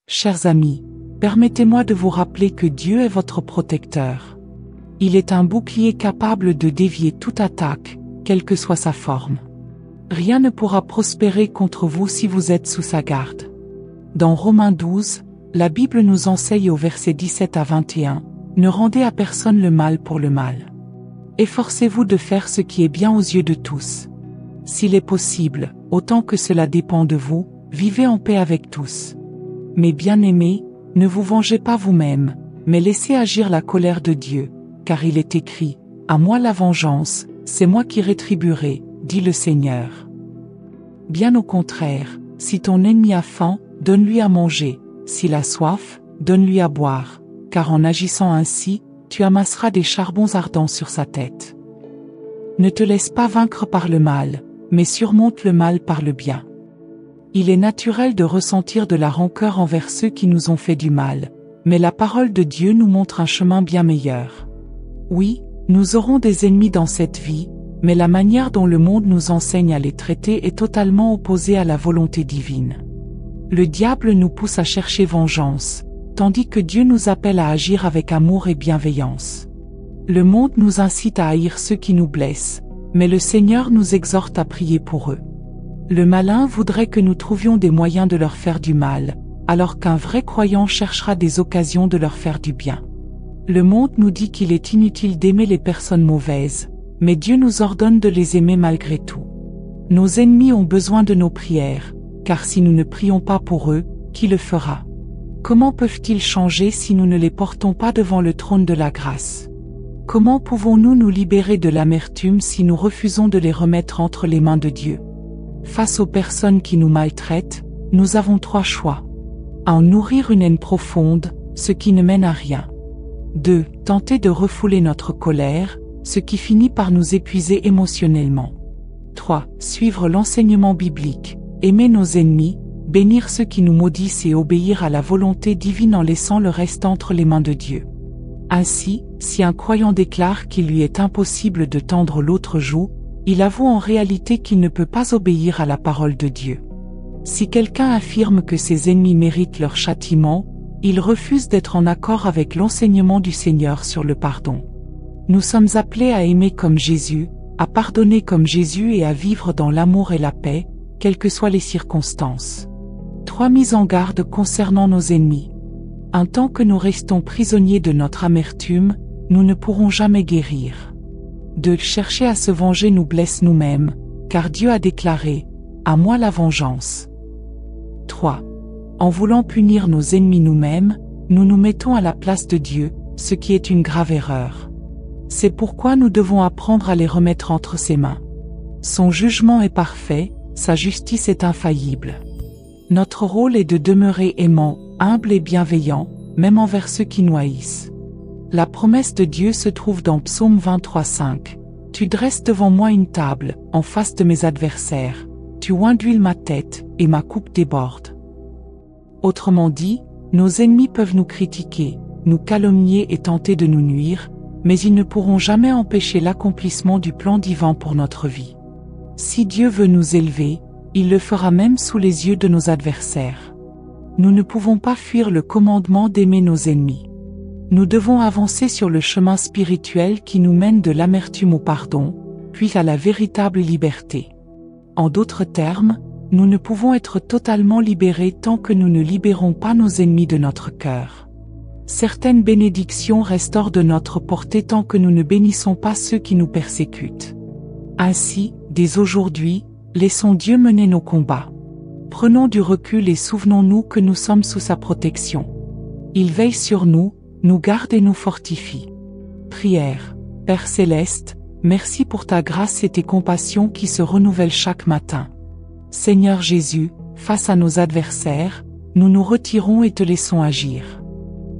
Chers amis, permettez-moi de vous rappeler que Dieu est votre protecteur. Il est un bouclier capable de dévier toute attaque, quelle que soit sa forme. Rien ne pourra prospérer contre vous si vous êtes sous sa garde. Dans Romains 12, la Bible nous enseigne au verset 17 à 21, « Ne rendez à personne le mal pour le mal. Efforcez-vous de faire ce qui est bien aux yeux de tous. S'il est possible, autant que cela dépend de vous, vivez en paix avec tous. Mais bien-aimés, ne vous vengez pas vous-même, mais laissez agir la colère de Dieu, car il est écrit, « À moi la vengeance, c'est moi qui rétribuerai, dit le Seigneur. » Bien au contraire, si ton ennemi a faim, donne-lui à manger, s'il a soif, donne-lui à boire, car en agissant ainsi, tu amasseras des charbons ardents sur sa tête. Ne te laisse pas vaincre par le mal, mais surmonte le mal par le bien. Il est naturel de ressentir de la rancœur envers ceux qui nous ont fait du mal, mais la parole de Dieu nous montre un chemin bien meilleur. Oui, nous aurons des ennemis dans cette vie, mais la manière dont le monde nous enseigne à les traiter est totalement opposée à la volonté divine. Le diable nous pousse à chercher vengeance, tandis que Dieu nous appelle à agir avec amour et bienveillance. Le monde nous incite à haïr ceux qui nous blessent, mais le Seigneur nous exhorte à prier pour eux. Le malin voudrait que nous trouvions des moyens de leur faire du mal, alors qu'un vrai croyant cherchera des occasions de leur faire du bien. Le monde nous dit qu'il est inutile d'aimer les personnes mauvaises, mais Dieu nous ordonne de les aimer malgré tout. Nos ennemis ont besoin de nos prières, car si nous ne prions pas pour eux, qui le fera? Comment peuvent-ils changer si nous ne les portons pas devant le trône de la grâce? Comment pouvons-nous nous libérer de l'amertume si nous refusons de les remettre entre les mains de Dieu? Face aux personnes qui nous maltraitent, nous avons 3 choix. 1. Nourrir une haine profonde, ce qui ne mène à rien. 2. Tenter de refouler notre colère, ce qui finit par nous épuiser émotionnellement. 3. Suivre l'enseignement biblique, aimer nos ennemis, bénir ceux qui nous maudissent et obéir à la volonté divine en laissant le reste entre les mains de Dieu. Ainsi, si un croyant déclare qu'il lui est impossible de tendre l'autre joue, il avoue en réalité qu'il ne peut pas obéir à la parole de Dieu. Si quelqu'un affirme que ses ennemis méritent leur châtiment, il refuse d'être en accord avec l'enseignement du Seigneur sur le pardon. Nous sommes appelés à aimer comme Jésus, à pardonner comme Jésus et à vivre dans l'amour et la paix, quelles que soient les circonstances. 3 mises en garde concernant nos ennemis. Un temps que nous restons prisonniers de notre amertume, nous ne pourrons jamais guérir. 2. Chercher à se venger nous blesse nous-mêmes, car Dieu a déclaré, « À moi la vengeance. » 3. En voulant punir nos ennemis nous-mêmes, nous nous mettons à la place de Dieu, ce qui est une grave erreur. C'est pourquoi nous devons apprendre à les remettre entre ses mains. Son jugement est parfait, sa justice est infaillible. Notre rôle est de demeurer aimant, humble et bienveillant, même envers ceux qui nous haïssent. La promesse de Dieu se trouve dans Psaume 23:5. « Tu dresses devant moi une table, en face de mes adversaires. Tu oins d'huile ma tête, et ma coupe déborde. » Autrement dit, nos ennemis peuvent nous critiquer, nous calomnier et tenter de nous nuire, mais ils ne pourront jamais empêcher l'accomplissement du plan divin pour notre vie. Si Dieu veut nous élever, il le fera même sous les yeux de nos adversaires. Nous ne pouvons pas fuir le commandement d'aimer nos ennemis. Nous devons avancer sur le chemin spirituel qui nous mène de l'amertume au pardon, puis à la véritable liberté. En d'autres termes, nous ne pouvons être totalement libérés tant que nous ne libérons pas nos ennemis de notre cœur. Certaines bénédictions restent hors de notre portée tant que nous ne bénissons pas ceux qui nous persécutent. Ainsi, dès aujourd'hui, laissons Dieu mener nos combats. Prenons du recul et souvenons-nous que nous sommes sous sa protection. Il veille sur nous, nous garde et nous fortifie. Prière. Père Céleste, merci pour ta grâce et tes compassions qui se renouvellent chaque matin. Seigneur Jésus, face à nos adversaires, nous nous retirons et te laissons agir.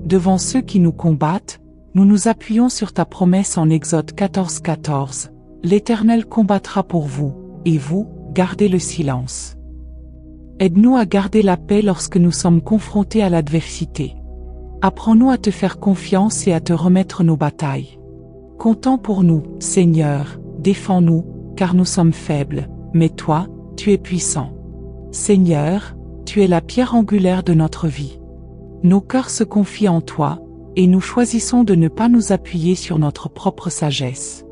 Devant ceux qui nous combattent, nous nous appuyons sur ta promesse en Exode 14:14. L'Éternel combattra pour vous, et vous, gardez le silence. Aide-nous à garder la paix lorsque nous sommes confrontés à l'adversité. Apprends-nous à te faire confiance et à te remettre nos batailles. Comptons pour nous, Seigneur, défends-nous, car nous sommes faibles, mais toi, tu es puissant. Seigneur, tu es la pierre angulaire de notre vie. Nos cœurs se confient en toi, et nous choisissons de ne pas nous appuyer sur notre propre sagesse.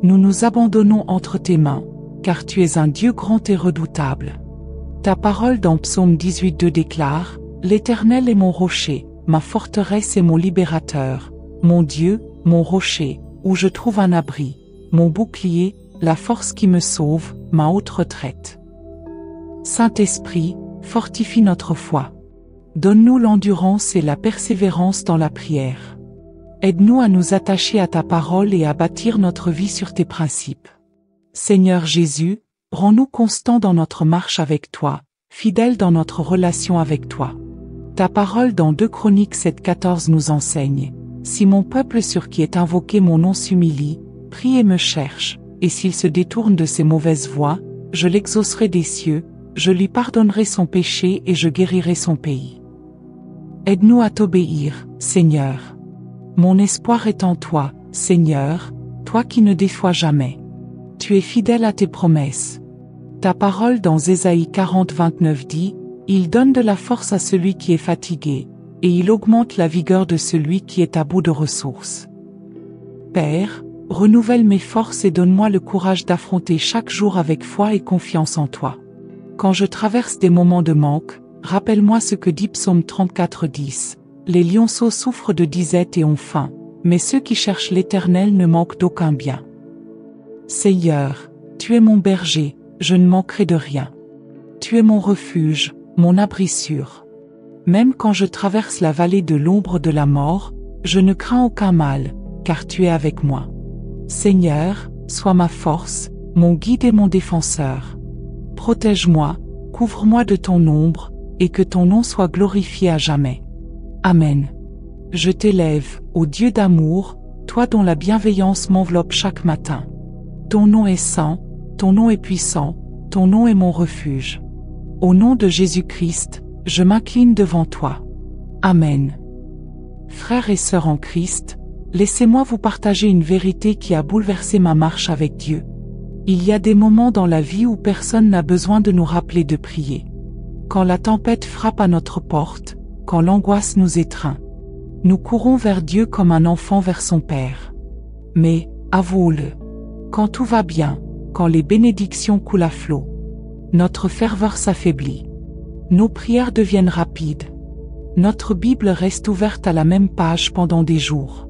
Nous nous abandonnons entre tes mains, car tu es un Dieu grand et redoutable. Ta parole dans Psaume 18:2 déclare: « L'Éternel est mon rocher, ma forteresse et mon libérateur, mon Dieu, mon rocher, où je trouve un abri, mon bouclier, la force qui me sauve, ma haute retraite. » Saint-Esprit, fortifie notre foi. Donne-nous l'endurance et la persévérance dans la prière. Aide-nous à nous attacher à ta parole et à bâtir notre vie sur tes principes. Seigneur Jésus, rends-nous constants dans notre marche avec toi, fidèles dans notre relation avec toi. Ta parole dans 2 Chroniques 7:14 nous enseigne: « Si mon peuple sur qui est invoqué mon nom s'humilie, prie et me cherche, et s'il se détourne de ses mauvaises voies, je l'exaucerai des cieux, je lui pardonnerai son péché et je guérirai son pays. » Aide-nous à t'obéir, Seigneur. Mon espoir est en toi, Seigneur, toi qui ne déçois jamais. Tu es fidèle à tes promesses. Ta parole dans Ésaïe 40:29 dit: « Il donne de la force à celui qui est fatigué, et il augmente la vigueur de celui qui est à bout de ressources. » Père, renouvelle mes forces et donne-moi le courage d'affronter chaque jour avec foi et confiance en toi. Quand je traverse des moments de manque, rappelle-moi ce que dit Psaume 34:10. Les lionceaux souffrent de disette et ont faim, mais ceux qui cherchent l'Éternel ne manquent d'aucun bien. Seigneur, tu es mon berger, je ne manquerai de rien. Tu es mon refuge, mon abri sûr. Même quand je traverse la vallée de l'ombre de la mort, je ne crains aucun mal, car tu es avec moi. Seigneur, sois ma force, mon guide et mon défenseur. Protège-moi, couvre-moi de ton ombre, et que ton nom soit glorifié à jamais. Amen. Je t'élève, ô Dieu d'amour, toi dont la bienveillance m'enveloppe chaque matin. Ton nom est saint, ton nom est puissant, ton nom est mon refuge. Au nom de Jésus-Christ, je m'incline devant toi. Amen. Frères et sœurs en Christ, laissez-moi vous partager une vérité qui a bouleversé ma marche avec Dieu. Il y a des moments dans la vie où personne n'a besoin de nous rappeler de prier. Quand la tempête frappe à notre porte, quand l'angoisse nous étreint, nous courons vers Dieu comme un enfant vers son Père. Mais, avouons-le, quand tout va bien, quand les bénédictions coulent à flot, notre ferveur s'affaiblit. Nos prières deviennent rapides. Notre Bible reste ouverte à la même page pendant des jours.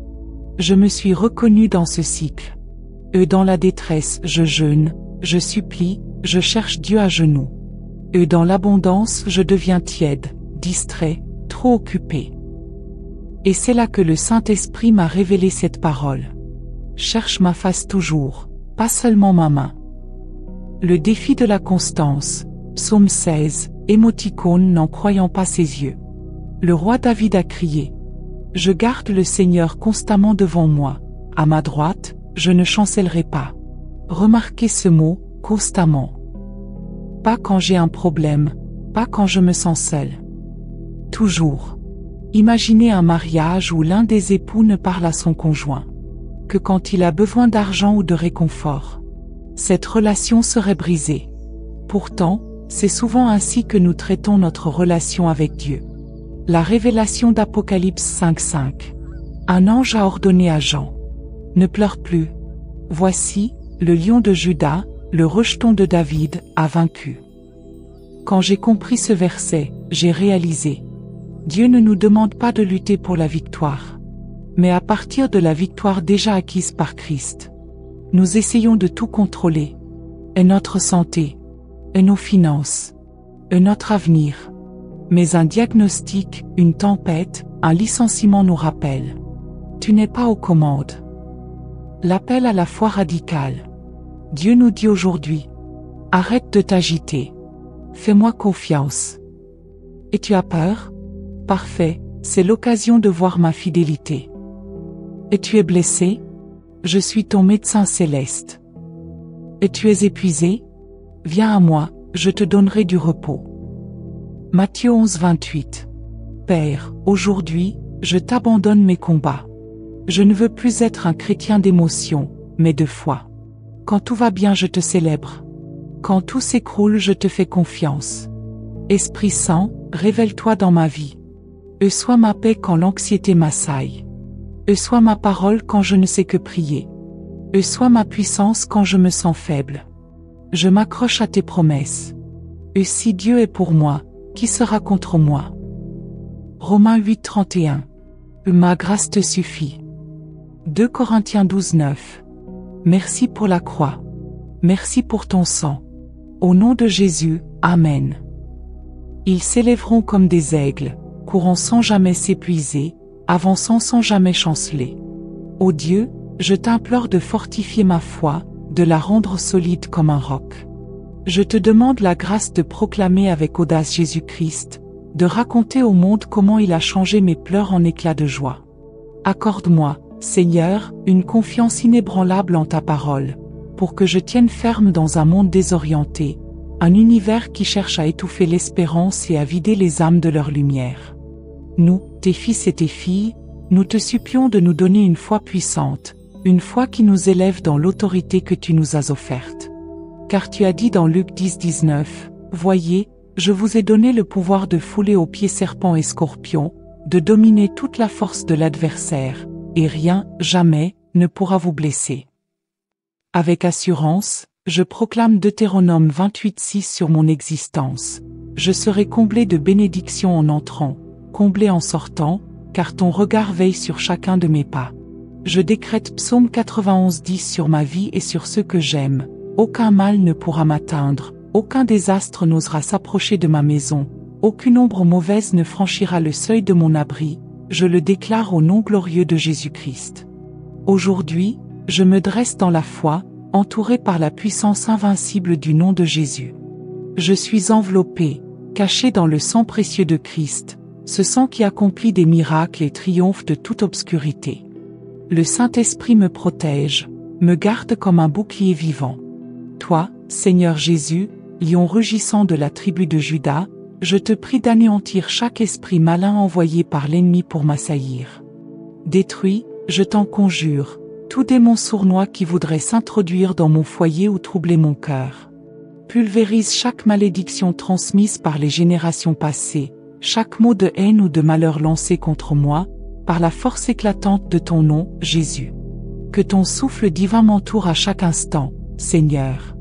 Je me suis reconnu dans ce cycle. Dans la détresse, je jeûne, je supplie, je cherche Dieu à genoux. Dans l'abondance, je deviens tiède, distrait, trop occupé. Et c'est là que le Saint-Esprit m'a révélé cette parole. Cherche ma face toujours, pas seulement ma main. Le défi de la constance, Psaume 16, émoticône n'en croyant pas ses yeux. Le roi David a crié: « Je garde le Seigneur constamment devant moi, à ma droite, je ne chancellerai pas. » Remarquez ce mot, constamment. Pas quand j'ai un problème, pas quand je me sens seul. Toujours. Imaginez un mariage où l'un des époux ne parle à son conjoint que quand il a besoin d'argent ou de réconfort. Cette relation serait brisée. Pourtant, c'est souvent ainsi que nous traitons notre relation avec Dieu. La révélation d'Apocalypse 5:5. Un ange a ordonné à Jean: « Ne pleure plus. Voici, le lion de Juda, le rejeton de David, a vaincu. » Quand j'ai compris ce verset, j'ai réalisé: Dieu ne nous demande pas de lutter pour la victoire, mais à partir de la victoire déjà acquise par Christ. Nous essayons de tout contrôler. Et notre santé, et nos finances, et notre avenir. Mais un diagnostic, une tempête, un licenciement nous rappellent: tu n'es pas aux commandes. L'appel à la foi radicale. Dieu nous dit aujourd'hui: arrête de t'agiter. Fais-moi confiance. Et tu as peur? Parfait, c'est l'occasion de voir ma fidélité. Et tu es blessé? Je suis ton médecin céleste. Et tu es épuisé? Viens à moi, je te donnerai du repos. Matthieu 11:28. Père, aujourd'hui, je t'abandonne mes combats. Je ne veux plus être un chrétien d'émotion, mais de foi. Quand tout va bien, je te célèbre. Quand tout s'écroule, je te fais confiance. Esprit Saint, révèle-toi dans ma vie. Soit ma paix quand l'anxiété m'assaille. Soit ma parole quand je ne sais que prier. Soit ma puissance quand je me sens faible. Je m'accroche à tes promesses. Si Dieu est pour moi, qui sera contre moi? Romains 8:31. Ma grâce te suffit. 2 Corinthiens 12:9. Merci pour la croix. Merci pour ton sang. Au nom de Jésus, Amen. Ils s'élèveront comme des aigles, courant sans jamais s'épuiser, avançant sans jamais chanceler. Ô Dieu, je t'implore de fortifier ma foi, de la rendre solide comme un roc. Je te demande la grâce de proclamer avec audace Jésus-Christ, de raconter au monde comment il a changé mes pleurs en éclats de joie. Accorde-moi, Seigneur, une confiance inébranlable en ta parole, pour que je tienne ferme dans un monde désorienté, un univers qui cherche à étouffer l'espérance et à vider les âmes de leur lumière. Nous, tes fils et tes filles, nous te supplions de nous donner une foi puissante, une foi qui nous élève dans l'autorité que tu nous as offerte. Car tu as dit dans Luc 10:19, « Voyez, je vous ai donné le pouvoir de fouler aux pieds serpents et scorpions, de dominer toute la force de l'adversaire, et rien, jamais, ne pourra vous blesser. » Avec assurance, je proclame Deutéronome 28:6 sur mon existence. Je serai comblé de bénédictions en entrant, comblé en sortant, car ton regard veille sur chacun de mes pas. Je décrète Psaume 91:10 sur ma vie et sur ceux que j'aime. Aucun mal ne pourra m'atteindre, aucun désastre n'osera s'approcher de ma maison, aucune ombre mauvaise ne franchira le seuil de mon abri, je le déclare au nom glorieux de Jésus-Christ. Aujourd'hui, je me dresse dans la foi, entouré par la puissance invincible du nom de Jésus. Je suis enveloppé, caché dans le sang précieux de Christ, ce sang qui accomplit des miracles et triomphe de toute obscurité. Le Saint-Esprit me protège, me garde comme un bouclier vivant. Toi, Seigneur Jésus, lion rugissant de la tribu de Juda, je te prie d'anéantir chaque esprit malin envoyé par l'ennemi pour m'assaillir. Détruis, je t'en conjure, tout démon sournois qui voudrait s'introduire dans mon foyer ou troubler mon cœur. Pulvérise chaque malédiction transmise par les générations passées, chaque mot de haine ou de malheur lancé contre moi, par la force éclatante de ton nom, Jésus. Que ton souffle divin m'entoure à chaque instant, Seigneur.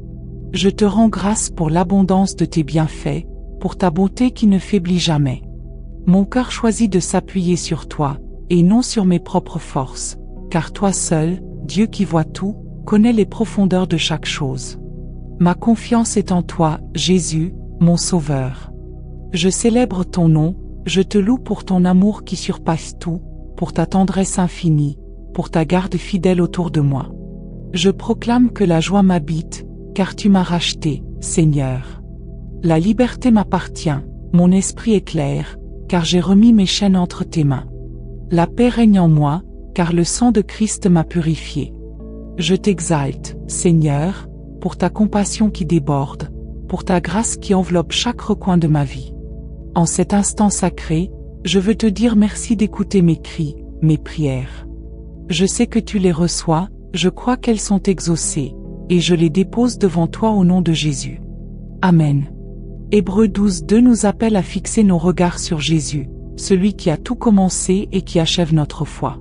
Je te rends grâce pour l'abondance de tes bienfaits, pour ta bonté qui ne faiblit jamais. Mon cœur choisit de s'appuyer sur toi, et non sur mes propres forces, car toi seul, Dieu qui voit tout, connais les profondeurs de chaque chose. Ma confiance est en toi, Jésus, mon Sauveur. Je célèbre ton nom, je te loue pour ton amour qui surpasse tout, pour ta tendresse infinie, pour ta garde fidèle autour de moi. Je proclame que la joie m'habite, car tu m'as racheté, Seigneur. La liberté m'appartient, mon esprit est clair, car j'ai remis mes chaînes entre tes mains. La paix règne en moi, car le sang de Christ m'a purifié. Je t'exalte, Seigneur, pour ta compassion qui déborde, pour ta grâce qui enveloppe chaque recoin de ma vie. En cet instant sacré, je veux te dire merci d'écouter mes cris, mes prières. Je sais que tu les reçois, je crois qu'elles sont exaucées, et je les dépose devant toi au nom de Jésus. Amen. Hébreux 12:2 nous appelle à fixer nos regards sur Jésus, celui qui a tout commencé et qui achève notre foi.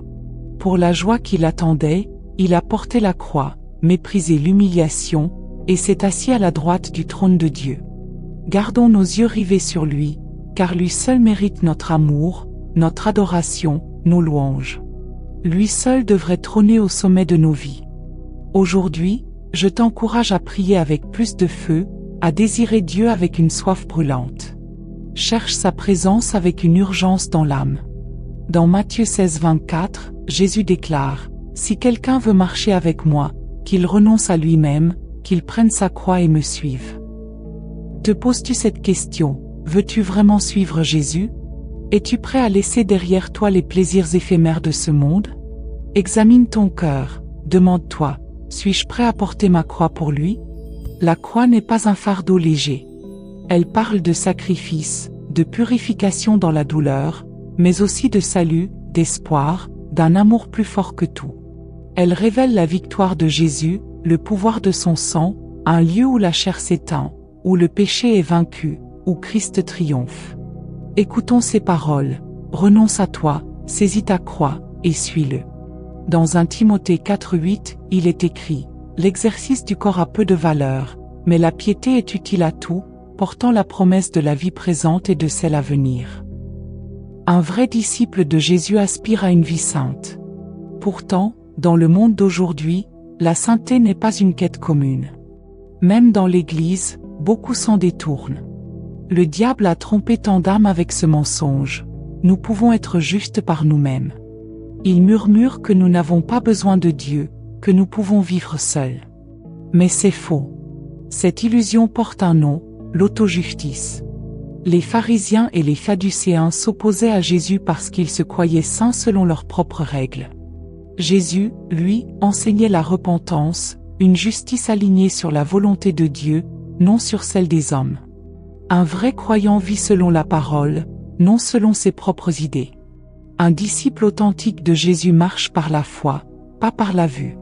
Pour la joie qui l'attendait, il a porté la croix, méprisé l'humiliation, et s'est assis à la droite du trône de Dieu. Gardons nos yeux rivés sur lui, car lui seul mérite notre amour, notre adoration, nos louanges. Lui seul devrait trôner au sommet de nos vies. Aujourd'hui, je t'encourage à prier avec plus de feu, à désirer Dieu avec une soif brûlante. Cherche sa présence avec une urgence dans l'âme. Dans Matthieu 16:24, Jésus déclare, « Si quelqu'un veut marcher avec moi, qu'il renonce à lui-même, qu'il prenne sa croix et me suive. » Te poses-tu cette question, veux-tu vraiment suivre Jésus? Es-tu prêt à laisser derrière toi les plaisirs éphémères de ce monde? Examine ton cœur, demande-toi, suis-je prêt à porter ma croix pour lui? La croix n'est pas un fardeau léger. Elle parle de sacrifice, de purification dans la douleur, mais aussi de salut, d'espoir, d'un amour plus fort que tout. Elle révèle la victoire de Jésus, le pouvoir de son sang, un lieu où la chair s'éteint, où le péché est vaincu, où Christ triomphe. Écoutons ces paroles. renonce à toi, saisis ta croix, et suis-le. Dans 1 Timothée 4:8, il est écrit: l'exercice du corps a peu de valeur, mais la piété est utile à tout, portant la promesse de la vie présente et de celle à venir. Un vrai disciple de Jésus aspire à une vie sainte. Pourtant, dans le monde d'aujourd'hui, la sainteté n'est pas une quête commune. Même dans l'Église, beaucoup s'en détournent. Le diable a trompé tant d'âmes avec ce mensonge. Nous pouvons être justes par nous-mêmes. Il murmure que nous n'avons pas besoin de Dieu, que nous pouvons vivre seuls. Mais c'est faux. Cette illusion porte un nom, l'autojustice. Les pharisiens et les sadducéens s'opposaient à Jésus parce qu'ils se croyaient saints selon leurs propres règles. Jésus, lui, enseignait la repentance, une justice alignée sur la volonté de Dieu, non sur celle des hommes. Un vrai croyant vit selon la parole, non selon ses propres idées. Un disciple authentique de Jésus marche par la foi, pas par la vue.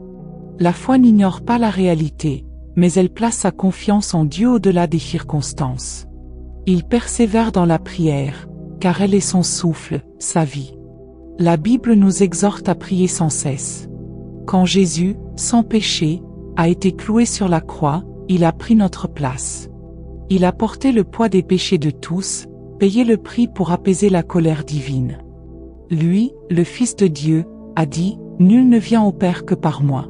La foi n'ignore pas la réalité, mais elle place sa confiance en Dieu au-delà des circonstances. Il persévère dans la prière, car elle est son souffle, sa vie. La Bible nous exhorte à prier sans cesse. Quand Jésus, sans péché, a été cloué sur la croix, il a pris notre place. Il a porté le poids des péchés de tous, payé le prix pour apaiser la colère divine. Lui, le Fils de Dieu, a dit « Nul ne vient au Père que par moi ».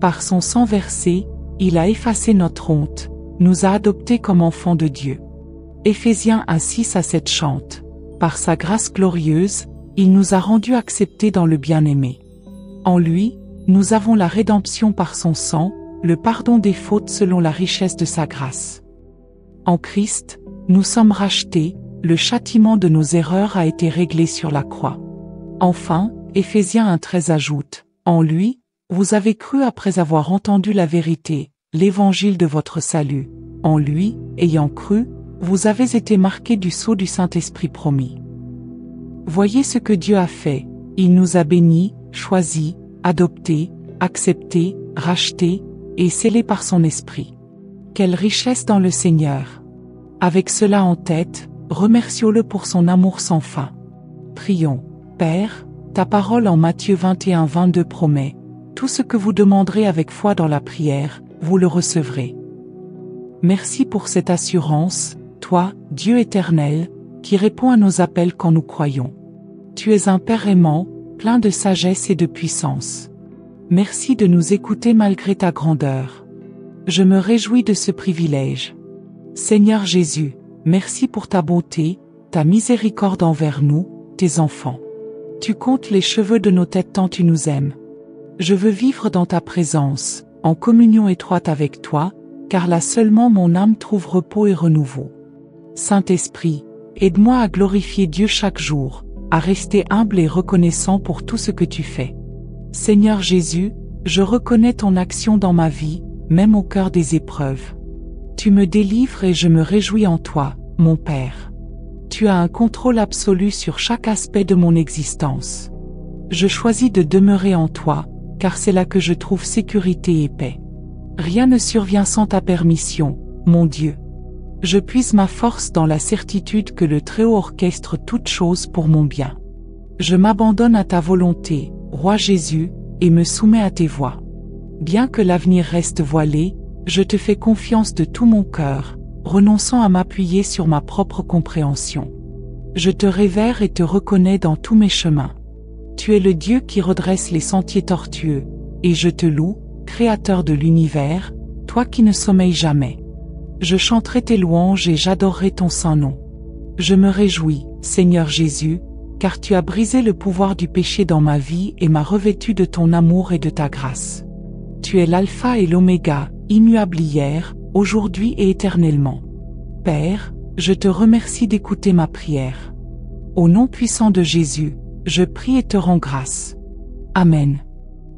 Par son sang versé, il a effacé notre honte, nous a adoptés comme enfants de Dieu. Éphésiens 1:6-7 chante. Par sa grâce glorieuse, il nous a rendus acceptés dans le bien-aimé. En lui, nous avons la rédemption par son sang, le pardon des fautes selon la richesse de sa grâce. En Christ, nous sommes rachetés, le châtiment de nos erreurs a été réglé sur la croix. Enfin, Éphésiens 1:13 ajoute, en lui, vous avez cru après avoir entendu la vérité, l'évangile de votre salut. En lui, ayant cru, vous avez été marqués du sceau du Saint-Esprit promis. Voyez ce que Dieu a fait, il nous a bénis, choisis, adoptés, acceptés, rachetés, et scellés par son Esprit. Quelle richesse dans le Seigneur! Avec cela en tête, remercions-le pour son amour sans fin. Prions. Père, ta parole en Matthieu 21:22 promet, tout ce que vous demanderez avec foi dans la prière, vous le recevrez. Merci pour cette assurance, toi, Dieu éternel, qui répond à nos appels quand nous croyons. Tu es un Père aimant, plein de sagesse et de puissance. Merci de nous écouter malgré ta grandeur. Je me réjouis de ce privilège. Seigneur Jésus, merci pour ta bonté, ta miséricorde envers nous, tes enfants. Tu comptes les cheveux de nos têtes tant tu nous aimes. Je veux vivre dans ta présence, en communion étroite avec toi, car là seulement mon âme trouve repos et renouveau. Saint-Esprit, aide-moi à glorifier Dieu chaque jour, à rester humble et reconnaissant pour tout ce que tu fais. Seigneur Jésus, je reconnais ton action dans ma vie, même au cœur des épreuves. Tu me délivres et je me réjouis en toi, mon Père. Tu as un contrôle absolu sur chaque aspect de mon existence. Je choisis de demeurer en toi, car c'est là que je trouve sécurité et paix. Rien ne survient sans ta permission, mon Dieu. Je puise ma force dans la certitude que le Très-Haut orchestre toutes choses pour mon bien. Je m'abandonne à ta volonté, Roi Jésus, et me soumets à tes voies. Bien que l'avenir reste voilé, je te fais confiance de tout mon cœur, renonçant à m'appuyer sur ma propre compréhension. Je te révère et te reconnais dans tous mes chemins. Tu es le Dieu qui redresse les sentiers tortueux, et je te loue, Créateur de l'univers, toi qui ne sommeilles jamais. Je chanterai tes louanges et j'adorerai ton saint nom. Je me réjouis, Seigneur Jésus, car tu as brisé le pouvoir du péché dans ma vie et m'as revêtu de ton amour et de ta grâce. Tu es l'alpha et l'oméga, immuable hier, aujourd'hui et éternellement. Père, je te remercie d'écouter ma prière. Au nom puissant de Jésus, je prie et te rends grâce. Amen.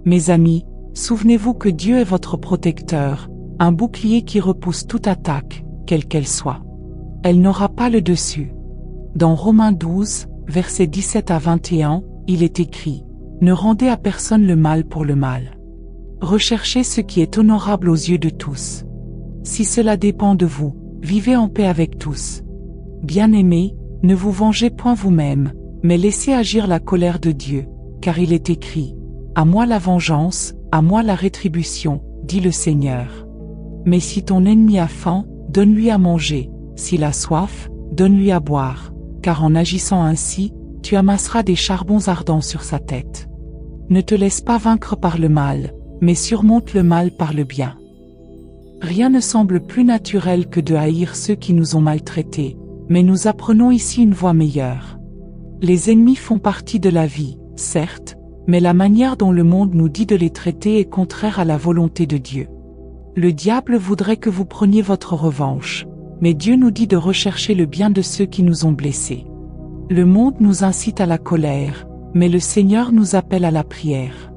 Mes amis, souvenez-vous que Dieu est votre protecteur, un bouclier qui repousse toute attaque, quelle qu'elle soit. Elle n'aura pas le dessus. Dans Romains 12, versets 17-21, il est écrit « Ne rendez à personne le mal pour le mal. Recherchez ce qui est honorable aux yeux de tous. Si cela dépend de vous, vivez en paix avec tous. Bien-aimés, ne vous vengez point vous-même, Mais laissez agir la colère de Dieu, car il est écrit, « À moi la vengeance, à moi la rétribution, dit le Seigneur. » Mais si ton ennemi a faim, donne-lui à manger, s'il a soif, donne-lui à boire, car en agissant ainsi, tu amasseras des charbons ardents sur sa tête. Ne te laisse pas vaincre par le mal, mais surmonte le mal par le bien. Rien ne semble plus naturel que de haïr ceux qui nous ont maltraités, mais nous apprenons ici une voie meilleure. Les ennemis font partie de la vie, certes, mais la manière dont le monde nous dit de les traiter est contraire à la volonté de Dieu. Le diable voudrait que vous preniez votre revanche, mais Dieu nous dit de rechercher le bien de ceux qui nous ont blessés. Le monde nous incite à la colère, mais le Seigneur nous appelle à la prière.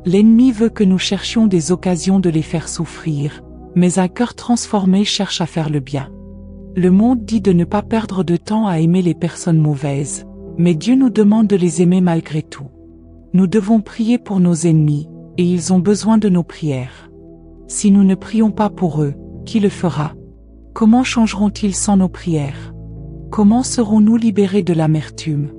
L'ennemi veut que nous cherchions des occasions de les faire souffrir, mais un cœur transformé cherche à faire le bien. Le monde dit de ne pas perdre de temps à aimer les personnes mauvaises, mais Dieu nous demande de les aimer malgré tout. Nous devons prier pour nos ennemis, et ils ont besoin de nos prières. Si nous ne prions pas pour eux, qui le fera? Comment changeront-ils sans nos prières? Comment serons-nous libérés de l'amertume?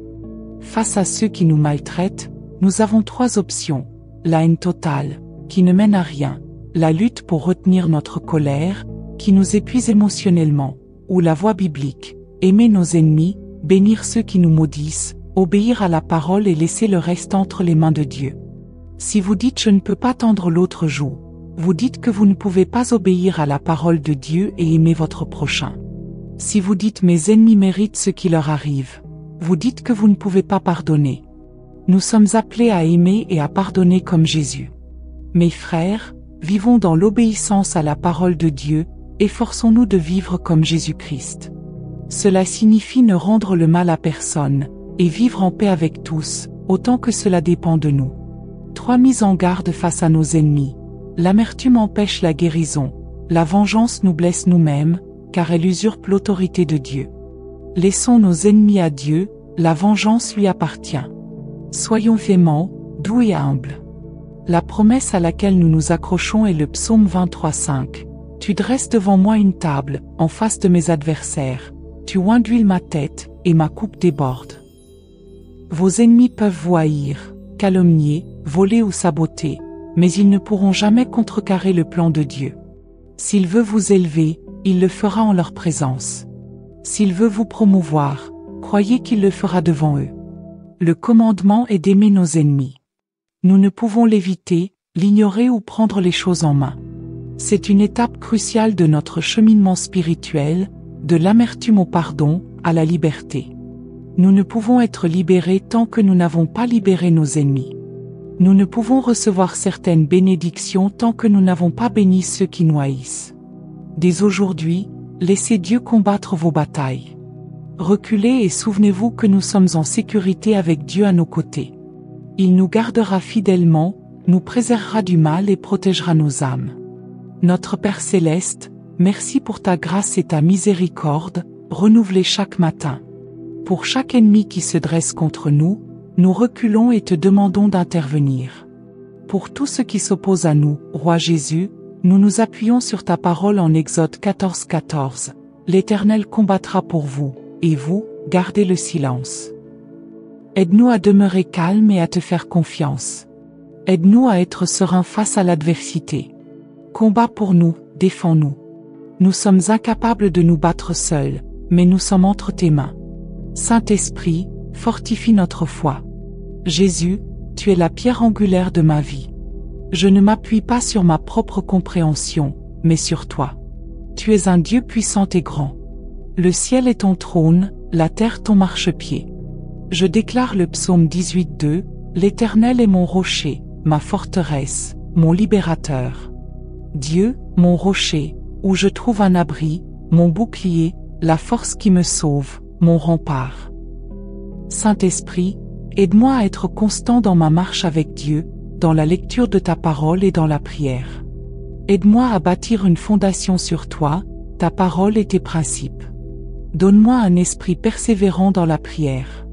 Face à ceux qui nous maltraitent, nous avons 3 options. La haine totale, qui ne mène à rien, la lutte pour retenir notre colère, qui nous épuise émotionnellement, ou la voie biblique, aimer nos ennemis, bénir ceux qui nous maudissent, obéir à la parole et laisser le reste entre les mains de Dieu. Si vous dites « je ne peux pas tendre l'autre joue », vous dites que vous ne pouvez pas obéir à la parole de Dieu et aimer votre prochain. Si vous dites « mes ennemis méritent ce qui leur arrive », vous dites que vous ne pouvez pas pardonner. Nous sommes appelés à aimer et à pardonner comme Jésus. Mes frères, vivons dans l'obéissance à la parole de Dieu, efforçons-nous de vivre comme Jésus-Christ. Cela signifie ne rendre le mal à personne, et vivre en paix avec tous, autant que cela dépend de nous. 3 mises en garde face à nos ennemis. L'amertume empêche la guérison, la vengeance nous blesse nous-mêmes, car elle usurpe l'autorité de Dieu. Laissons nos ennemis à Dieu, la vengeance lui appartient. Soyons véhéments, doux et humbles. La promesse à laquelle nous nous accrochons est le psaume 23:5. Tu dresses devant moi une table, en face de mes adversaires. Tu oins d'huile ma tête, et ma coupe déborde. Vos ennemis peuvent vous haïr, calomnier, voler ou saboter, mais ils ne pourront jamais contrecarrer le plan de Dieu. S'il veut vous élever, il le fera en leur présence. S'il veut vous promouvoir, croyez qu'il le fera devant eux. Le commandement est d'aimer nos ennemis. Nous ne pouvons l'éviter, l'ignorer ou prendre les choses en main. C'est une étape cruciale de notre cheminement spirituel, de l'amertume au pardon, à la liberté. Nous ne pouvons être libérés tant que nous n'avons pas libéré nos ennemis. Nous ne pouvons recevoir certaines bénédictions tant que nous n'avons pas béni ceux qui nous haïssent. Dès aujourd'hui, laissez Dieu combattre vos batailles. Reculez et souvenez-vous que nous sommes en sécurité avec Dieu à nos côtés. Il nous gardera fidèlement, nous préservera du mal et protégera nos âmes. Notre Père Céleste, merci pour ta grâce et ta miséricorde, renouvelée chaque matin. Pour chaque ennemi qui se dresse contre nous, nous reculons et te demandons d'intervenir. Pour tout ce qui s'oppose à nous, Roi Jésus, nous nous appuyons sur ta parole en Exode 14:14. L'Éternel combattra pour vous, et vous, gardez le silence. Aide-nous à demeurer calmes et à te faire confiance. Aide-nous à être sereins face à l'adversité. Combat pour nous, défends-nous. Nous sommes incapables de nous battre seuls, mais nous sommes entre tes mains. Saint-Esprit, fortifie notre foi. Jésus, tu es la pierre angulaire de ma vie. Je ne m'appuie pas sur ma propre compréhension, mais sur toi. Tu es un Dieu puissant et grand. Le ciel est ton trône, la terre ton marchepied. Je déclare le psaume 18:2, l'Éternel est mon rocher, ma forteresse, mon libérateur. Dieu, mon rocher, où je trouve un abri, mon bouclier, la force qui me sauve, mon rempart. Saint-Esprit, aide-moi à être constant dans ma marche avec Dieu, dans la lecture de ta parole et dans la prière. Aide-moi à bâtir une fondation sur toi, ta parole et tes principes. Donne-moi un esprit persévérant dans la prière.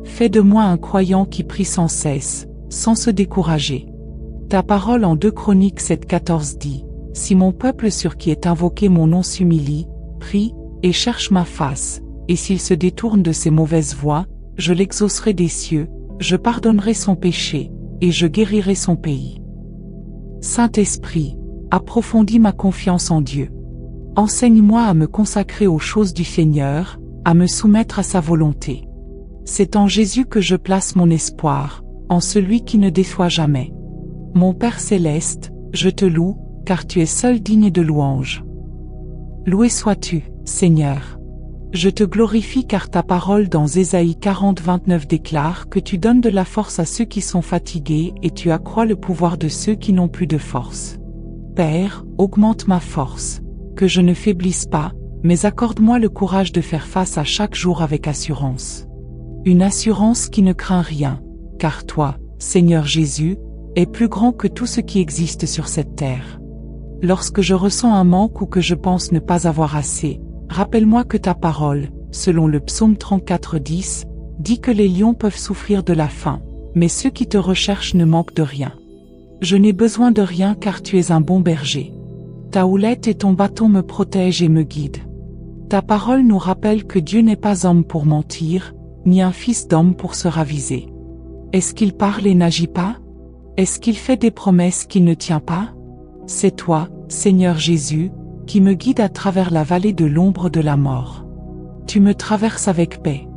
Fais de moi un croyant qui prie sans cesse, sans se décourager. Ta parole en 2 Chroniques 7:14 dit, « Si mon peuple sur qui est invoqué mon nom s'humilie, prie, et cherche ma face, et s'il se détourne de ses mauvaises voies, je l'exaucerai des cieux, je pardonnerai son péché, et je guérirai son pays. Saint-Esprit, approfondis ma confiance en Dieu. Enseigne-moi à me consacrer aux choses du Seigneur, à me soumettre à sa volonté. C'est en Jésus que je place mon espoir, en celui qui ne déçoit jamais. Mon Père céleste, je te loue, car tu es seul digne de louange. Loué sois-tu, Seigneur. Je te glorifie car ta parole dans Ésaïe 40:29 déclare que tu donnes de la force à ceux qui sont fatigués et tu accrois le pouvoir de ceux qui n'ont plus de force. Père, augmente ma force, que je ne faiblisse pas, mais accorde-moi le courage de faire face à chaque jour avec assurance. Une assurance qui ne craint rien, car toi, Seigneur Jésus, es plus grand que tout ce qui existe sur cette terre. Lorsque je ressens un manque ou que je pense ne pas avoir assez, rappelle-moi que ta parole, selon le psaume 34:10, dit que les lions peuvent souffrir de la faim, mais ceux qui te recherchent ne manquent de rien. Je n'ai besoin de rien car tu es un bon berger. Ta houlette et ton bâton me protègent et me guident. Ta parole nous rappelle que Dieu n'est pas homme pour mentir, ni un fils d'homme pour se raviser. Est-ce qu'il parle et n'agit pas? Est-ce qu'il fait des promesses qu'il ne tient pas? C'est toi, Seigneur Jésus, qui me guide à travers la vallée de l'ombre de la mort. Tu me traverses avec paix.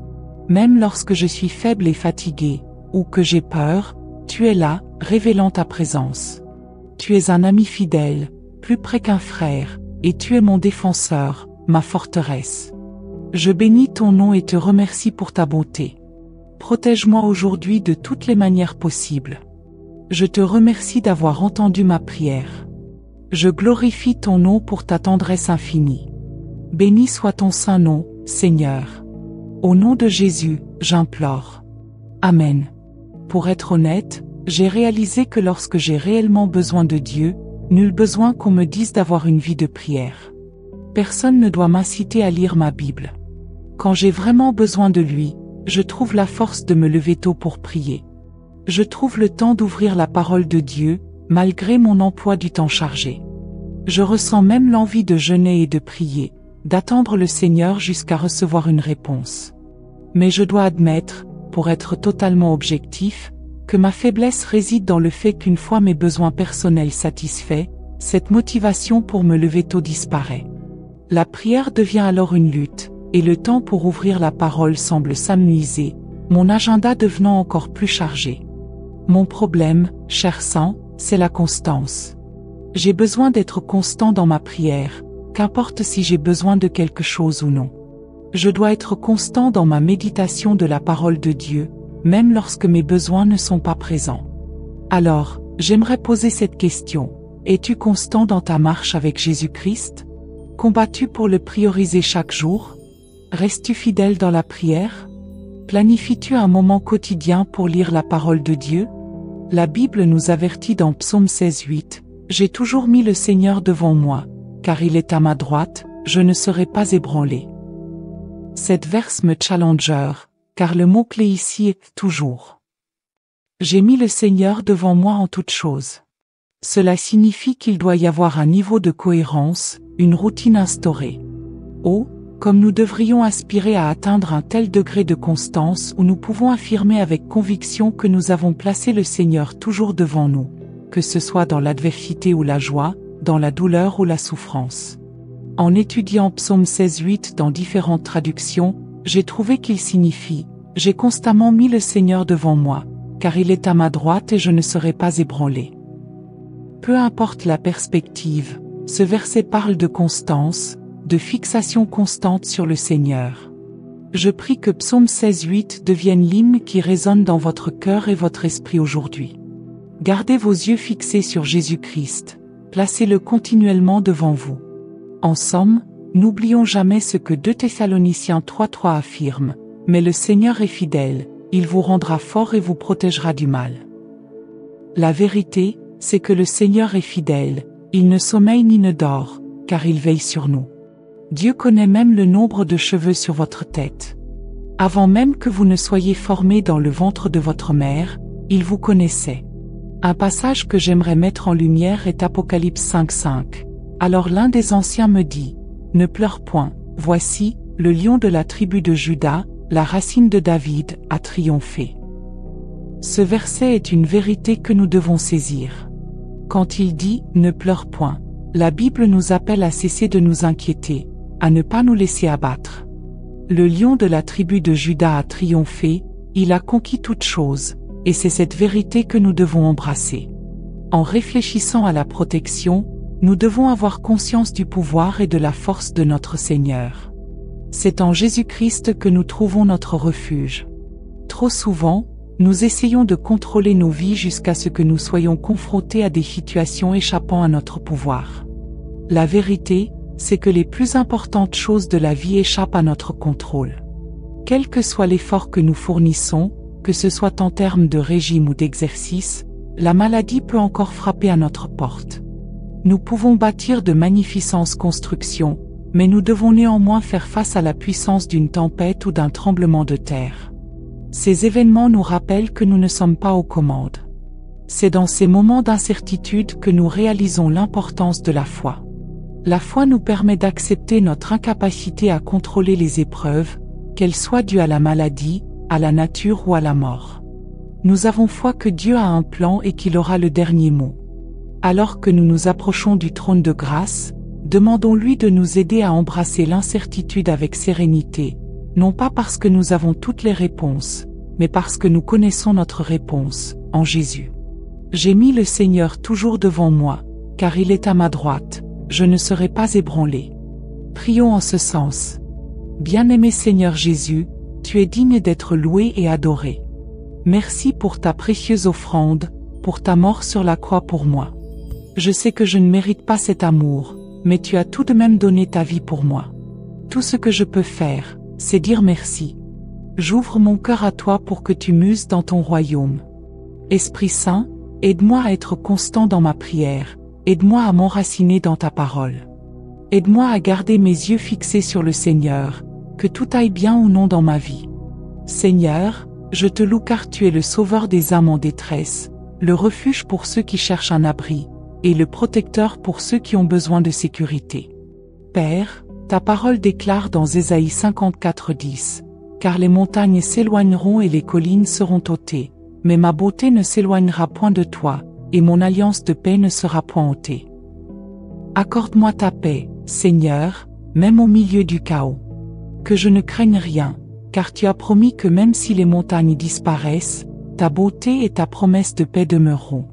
Même lorsque je suis faible et fatigué, ou que j'ai peur, tu es là, révélant ta présence. Tu es un ami fidèle, plus près qu'un frère, et tu es mon défenseur, ma forteresse. Je bénis ton nom et te remercie pour ta bonté. Protège-moi aujourd'hui de toutes les manières possibles. Je te remercie d'avoir entendu ma prière. Je glorifie ton nom pour ta tendresse infinie. Béni soit ton saint nom, Seigneur. Au nom de Jésus, j'implore. Amen. Pour être honnête, j'ai réalisé que lorsque j'ai réellement besoin de Dieu, nul besoin qu'on me dise d'avoir une vie de prière. Personne ne doit m'inciter à lire ma Bible. Quand j'ai vraiment besoin de lui, je trouve la force de me lever tôt pour prier. Je trouve le temps d'ouvrir la parole de Dieu, malgré mon emploi du temps chargé. Je ressens même l'envie de jeûner et de prier, d'attendre le Seigneur jusqu'à recevoir une réponse. Mais je dois admettre, pour être totalement objectif, que ma faiblesse réside dans le fait qu'une fois mes besoins personnels satisfaits, cette motivation pour me lever tôt disparaît. La prière devient alors une lutte, et le temps pour ouvrir la parole semble s'amenuiser, mon agenda devenant encore plus chargé. Mon problème, cher sang, c'est la constance. J'ai besoin d'être constant dans ma prière, qu'importe si j'ai besoin de quelque chose ou non. Je dois être constant dans ma méditation de la parole de Dieu, même lorsque mes besoins ne sont pas présents. Alors, j'aimerais poser cette question. Es-tu constant dans ta marche avec Jésus-Christ? Combats-tu pour le prioriser chaque jour? Restes-tu fidèle dans la prière? Planifies-tu un moment quotidien pour lire la parole de Dieu? La Bible nous avertit dans Psaume 16:8, « J'ai toujours mis le Seigneur devant moi, car il est à ma droite, je ne serai pas ébranlé. » Cette verse me challenge, car le mot-clé ici est « toujours ». J'ai mis le Seigneur devant moi en toutes choses. Cela signifie qu'il doit y avoir un niveau de cohérence, une routine instaurée. Oh, comme nous devrions aspirer à atteindre un tel degré de constance où nous pouvons affirmer avec conviction que nous avons placé le Seigneur toujours devant nous, que ce soit dans l'adversité ou la joie, dans la douleur ou la souffrance. En étudiant Psaume 16:8 dans différentes traductions, j'ai trouvé qu'il signifie « J'ai constamment mis le Seigneur devant moi, car il est à ma droite et je ne serai pas ébranlé. » Peu importe la perspective, ce verset parle de constance, de fixation constante sur le Seigneur. Je prie que Psaume 16:8 devienne l'hymne qui résonne dans votre cœur et votre esprit aujourd'hui. Gardez vos yeux fixés sur Jésus-Christ, placez-le continuellement devant vous. En somme, n'oublions jamais ce que 2 Thessaloniciens 3:3 affirme, « Mais le Seigneur est fidèle, il vous rendra fort et vous protégera du mal. » La vérité, c'est que le Seigneur est fidèle, il ne sommeille ni ne dort, car il veille sur nous. Dieu connaît même le nombre de cheveux sur votre tête. Avant même que vous ne soyez formés dans le ventre de votre mère, il vous connaissait. Un passage que j'aimerais mettre en lumière est Apocalypse 5:5. Alors l'un des anciens me dit, « Ne pleure point, voici, le lion de la tribu de Juda, la racine de David, a triomphé. Ce verset est une vérité que nous devons saisir. Quand il dit « Ne pleure point », la Bible nous appelle à cesser de nous inquiéter, à ne pas nous laisser abattre. Le lion de la tribu de Juda a triomphé, il a conquis toutes choses, et c'est cette vérité que nous devons embrasser. En réfléchissant à la protection, nous devons avoir conscience du pouvoir et de la force de notre Seigneur. C'est en Jésus-Christ que nous trouvons notre refuge. Trop souvent, nous essayons de contrôler nos vies jusqu'à ce que nous soyons confrontés à des situations échappant à notre pouvoir. La vérité, c'est que les plus importantes choses de la vie échappent à notre contrôle. Quel que soit l'effort que nous fournissons, que ce soit en termes de régime ou d'exercice, la maladie peut encore frapper à notre porte. Nous pouvons bâtir de magnificentes constructions, mais nous devons néanmoins faire face à la puissance d'une tempête ou d'un tremblement de terre. Ces événements nous rappellent que nous ne sommes pas aux commandes. C'est dans ces moments d'incertitude que nous réalisons l'importance de la foi. La foi nous permet d'accepter notre incapacité à contrôler les épreuves, qu'elles soient dues à la maladie, à la nature ou à la mort. Nous avons foi que Dieu a un plan et qu'il aura le dernier mot. Alors que nous nous approchons du trône de grâce, demandons-lui de nous aider à embrasser l'incertitude avec sérénité, non pas parce que nous avons toutes les réponses, mais parce que nous connaissons notre réponse, en Jésus. J'ai mis le Seigneur toujours devant moi, car il est à ma droite, je ne serai pas ébranlé. Prions en ce sens. Bien-aimé Seigneur Jésus, tu es digne d'être loué et adoré. Merci pour ta précieuse offrande, pour ta mort sur la croix pour moi. Je sais que je ne mérite pas cet amour, mais tu as tout de même donné ta vie pour moi. Tout ce que je peux faire, c'est dire merci. J'ouvre mon cœur à toi pour que tu m'uses dans ton royaume. Esprit Saint, aide-moi à être constant dans ma prière, aide-moi à m'enraciner dans ta parole. Aide-moi à garder mes yeux fixés sur le Seigneur, que tout aille bien ou non dans ma vie. Seigneur, je te loue car tu es le sauveur des âmes en détresse, le refuge pour ceux qui cherchent un abri, et le protecteur pour ceux qui ont besoin de sécurité. Père, ta parole déclare dans Ésaïe 54:10, « Car les montagnes s'éloigneront et les collines seront ôtées, mais ma beauté ne s'éloignera point de toi, et mon alliance de paix ne sera point ôtée. » Accorde-moi ta paix, Seigneur, même au milieu du chaos. Que je ne craigne rien, car tu as promis que même si les montagnes disparaissent, ta beauté et ta promesse de paix demeureront.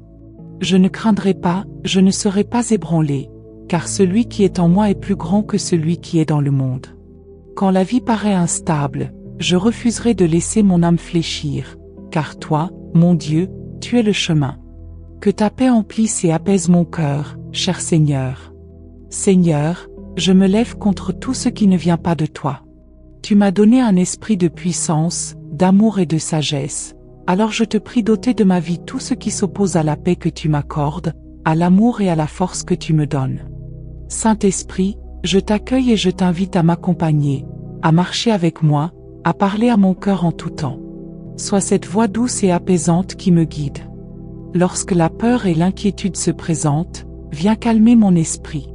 Je ne craindrai pas, je ne serai pas ébranlé, car celui qui est en moi est plus grand que celui qui est dans le monde. Quand la vie paraît instable, je refuserai de laisser mon âme fléchir, car toi, mon Dieu, tu es le chemin. Que ta paix emplisse et apaise mon cœur, cher Seigneur. Seigneur, je me lève contre tout ce qui ne vient pas de toi. Tu m'as donné un esprit de puissance, d'amour et de sagesse, alors je te prie d'ôter de ma vie tout ce qui s'oppose à la paix que tu m'accordes, à l'amour et à la force que tu me donnes. Saint-Esprit, je t'accueille et je t'invite à m'accompagner, à marcher avec moi, à parler à mon cœur en tout temps. Sois cette voix douce et apaisante qui me guide. Lorsque la peur et l'inquiétude se présentent, viens calmer mon esprit.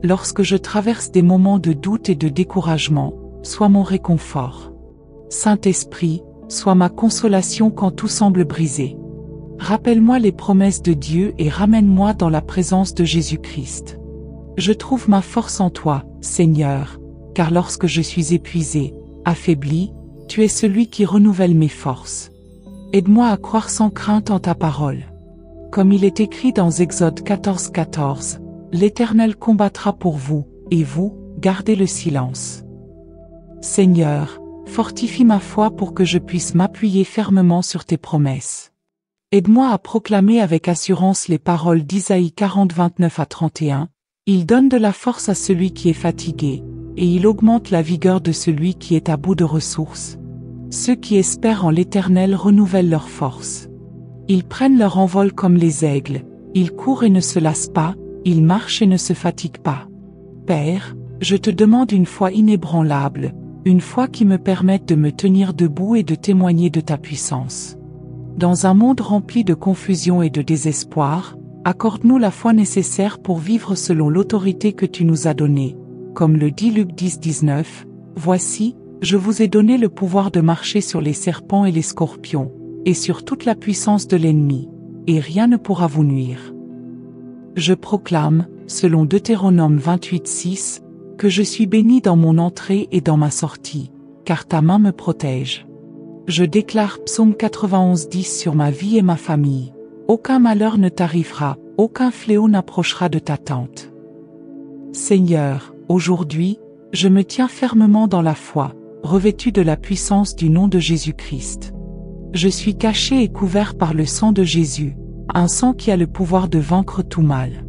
Lorsque je traverse des moments de doute et de découragement, sois mon réconfort. Saint-Esprit, sois ma consolation quand tout semble brisé. Rappelle-moi les promesses de Dieu et ramène-moi dans la présence de Jésus-Christ. Je trouve ma force en toi, Seigneur, car lorsque je suis épuisé, affaibli, tu es celui qui renouvelle mes forces. Aide-moi à croire sans crainte en ta parole. Comme il est écrit dans Exode 14:14, l'Éternel combattra pour vous, et vous, gardez le silence. Seigneur, fortifie ma foi pour que je puisse m'appuyer fermement sur tes promesses. Aide-moi à proclamer avec assurance les paroles d'Isaïe 40:29-31. Il donne de la force à celui qui est fatigué, et il augmente la vigueur de celui qui est à bout de ressources. Ceux qui espèrent en l'Éternel renouvellent leur force. Ils prennent leur envol comme les aigles, ils courent et ne se lassent pas, ils marchent et ne se fatiguent pas. Père, je te demande une foi inébranlable, une foi qui me permette de me tenir debout et de témoigner de ta puissance. Dans un monde rempli de confusion et de désespoir, accorde-nous la foi nécessaire pour vivre selon l'autorité que tu nous as donnée. Comme le dit Luc 10:19, « Voici, Je vous ai donné le pouvoir de marcher sur les serpents et les scorpions, et sur toute la puissance de l'ennemi, et rien ne pourra vous nuire. Je proclame, selon Deutéronome 28:6, que je suis béni dans mon entrée et dans ma sortie, car ta main me protège. Je déclare Psaume 91:10 sur ma vie et ma famille. Aucun malheur ne t'arrivera, aucun fléau n'approchera de ta tente. Seigneur, aujourd'hui, je me tiens fermement dans la foi, revêtu de la puissance du nom de Jésus-Christ. Je suis caché et couvert par le sang de Jésus, un sang qui a le pouvoir de vaincre tout mal.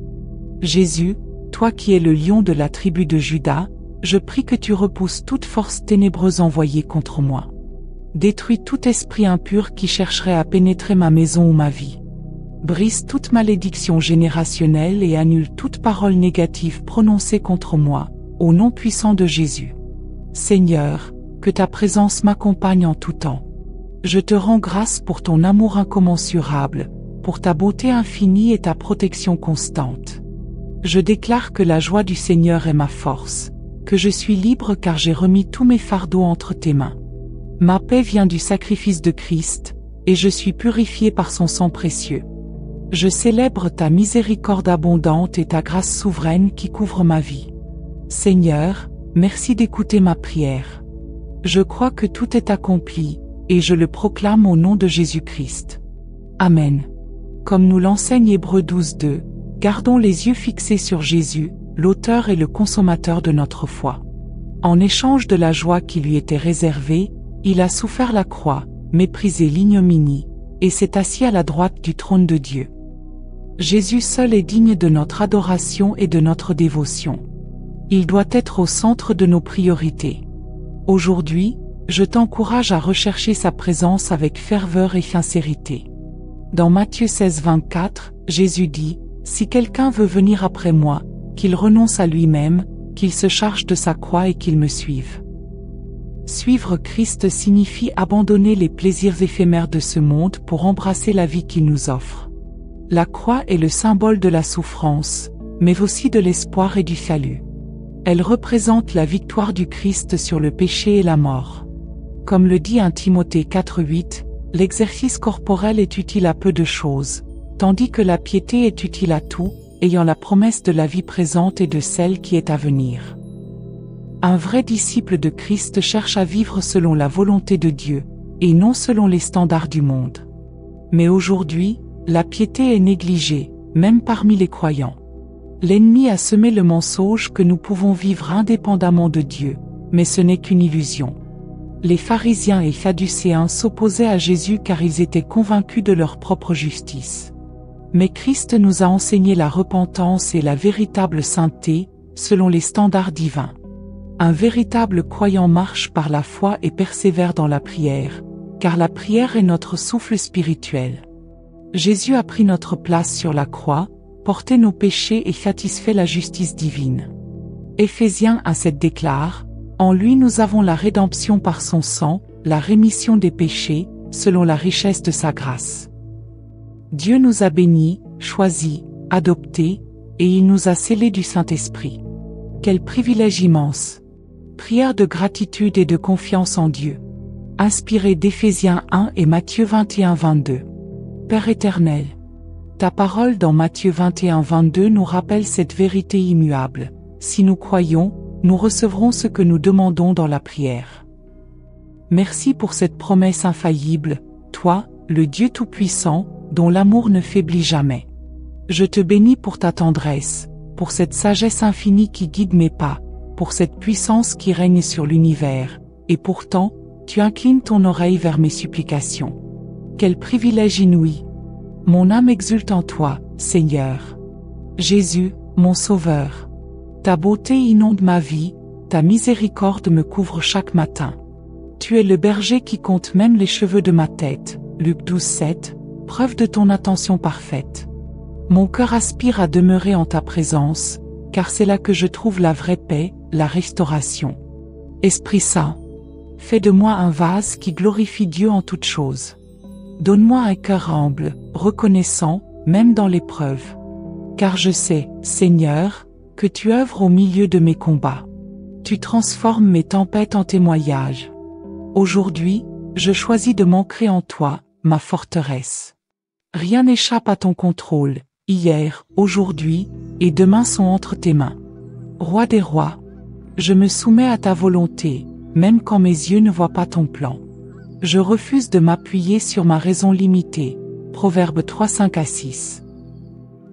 Jésus, toi qui es le lion de la tribu de Juda, je prie que tu repousses toute force ténébreuse envoyée contre moi. Détruis tout esprit impur qui chercherait à pénétrer ma maison ou ma vie. Brise toute malédiction générationnelle et annule toute parole négative prononcée contre moi, au nom puissant de Jésus. Seigneur, que ta présence m'accompagne en tout temps. Je te rends grâce pour ton amour incommensurable, pour ta beauté infinie et ta protection constante. Je déclare que la joie du Seigneur est ma force, que je suis libre car j'ai remis tous mes fardeaux entre tes mains. Ma paix vient du sacrifice de Christ, et je suis purifié par son sang précieux. Je célèbre ta miséricorde abondante et ta grâce souveraine qui couvre ma vie. Seigneur, merci d'écouter ma prière. Je crois que tout est accompli, et je le proclame au nom de Jésus-Christ. Amen. Comme nous l'enseigne Hébreux 12:2, gardons les yeux fixés sur Jésus, l'auteur et le consommateur de notre foi. En échange de la joie qui lui était réservée, il a souffert la croix, méprisé l'ignominie, et s'est assis à la droite du trône de Dieu. Jésus seul est digne de notre adoration et de notre dévotion. Il doit être au centre de nos priorités. Aujourd'hui, je t'encourage à rechercher sa présence avec ferveur et sincérité. Dans Matthieu 16:24, Jésus dit, « Si quelqu'un veut venir après moi, qu'il renonce à lui-même, qu'il se charge de sa croix et qu'il me suive. » Suivre Christ signifie abandonner les plaisirs éphémères de ce monde pour embrasser la vie qu'il nous offre. La croix est le symbole de la souffrance, mais aussi de l'espoir et du salut. Elle représente la victoire du Christ sur le péché et la mort. Comme le dit 1 Timothée 4:8, l'exercice corporel est utile à peu de choses, tandis que la piété est utile à tout, ayant la promesse de la vie présente et de celle qui est à venir. Un vrai disciple de Christ cherche à vivre selon la volonté de Dieu, et non selon les standards du monde. Mais aujourd'hui, la piété est négligée, même parmi les croyants. L'ennemi a semé le mensonge que nous pouvons vivre indépendamment de Dieu, mais ce n'est qu'une illusion. Les pharisiens et sadducéens s'opposaient à Jésus car ils étaient convaincus de leur propre justice. Mais Christ nous a enseigné la repentance et la véritable sainteté, selon les standards divins. Un véritable croyant marche par la foi et persévère dans la prière, car la prière est notre souffle spirituel. Jésus a pris notre place sur la croix, porté nos péchés et satisfait la justice divine. Éphésiens 1:7 déclare, « En lui nous avons la rédemption par son sang, la rémission des péchés, selon la richesse de sa grâce. » Dieu nous a bénis, choisis, adoptés, et il nous a scellés du Saint-Esprit. Quel privilège immense! Prière de gratitude et de confiance en Dieu. Inspiré d'Éphésiens 1 et Matthieu 21:22. Père éternel, ta parole dans Matthieu 21:22 nous rappelle cette vérité immuable. Si nous croyons, nous recevrons ce que nous demandons dans la prière. Merci pour cette promesse infaillible, toi, le Dieu Tout-Puissant, dont l'amour ne faiblit jamais. Je te bénis pour ta tendresse, pour cette sagesse infinie qui guide mes pas, pour cette puissance qui règne sur l'univers, et pourtant, tu inclines ton oreille vers mes supplications. Quel privilège inouï! Mon âme exulte en toi, Seigneur. Jésus, mon Sauveur. Ta beauté inonde ma vie, ta miséricorde me couvre chaque matin. Tu es le berger qui compte même les cheveux de ma tête, Luc 12:7, preuve de ton attention parfaite. Mon cœur aspire à demeurer en ta présence, car c'est là que je trouve la vraie paix, la restauration. Esprit Saint, fais de moi un vase qui glorifie Dieu en toutes choses. Donne-moi un cœur humble, reconnaissant, même dans l'épreuve. Car je sais, Seigneur, que tu œuvres au milieu de mes combats. Tu transformes mes tempêtes en témoignages. Aujourd'hui, je choisis de m'ancrer en toi, ma forteresse. Rien n'échappe à ton contrôle, hier, aujourd'hui, et demain sont entre tes mains. Roi des rois, je me soumets à ta volonté, même quand mes yeux ne voient pas ton plan. Je refuse de m'appuyer sur ma raison limitée. Proverbe 3, 5-6.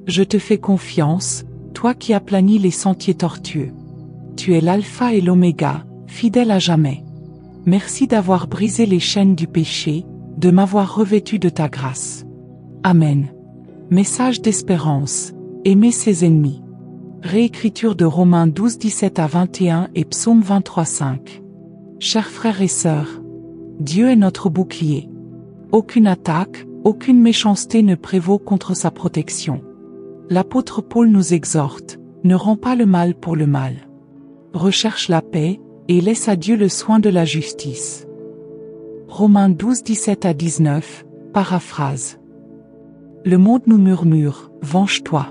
Je te fais confiance, toi qui aplanis les sentiers tortueux. Tu es l'alpha et l'oméga, fidèle à jamais. Merci d'avoir brisé les chaînes du péché, de m'avoir revêtu de ta grâce. Amen. Message d'espérance, aimer ses ennemis. Réécriture de Romains 12, 17-21 et Psaume 23, 5. Chers frères et sœurs, Dieu est notre bouclier. Aucune attaque, aucune méchanceté ne prévaut contre sa protection. L'apôtre Paul nous exhorte, ne rends pas le mal pour le mal. Recherche la paix, et laisse à Dieu le soin de la justice. Romains 12, 17-19, paraphrase. Le monde nous murmure, venge-toi.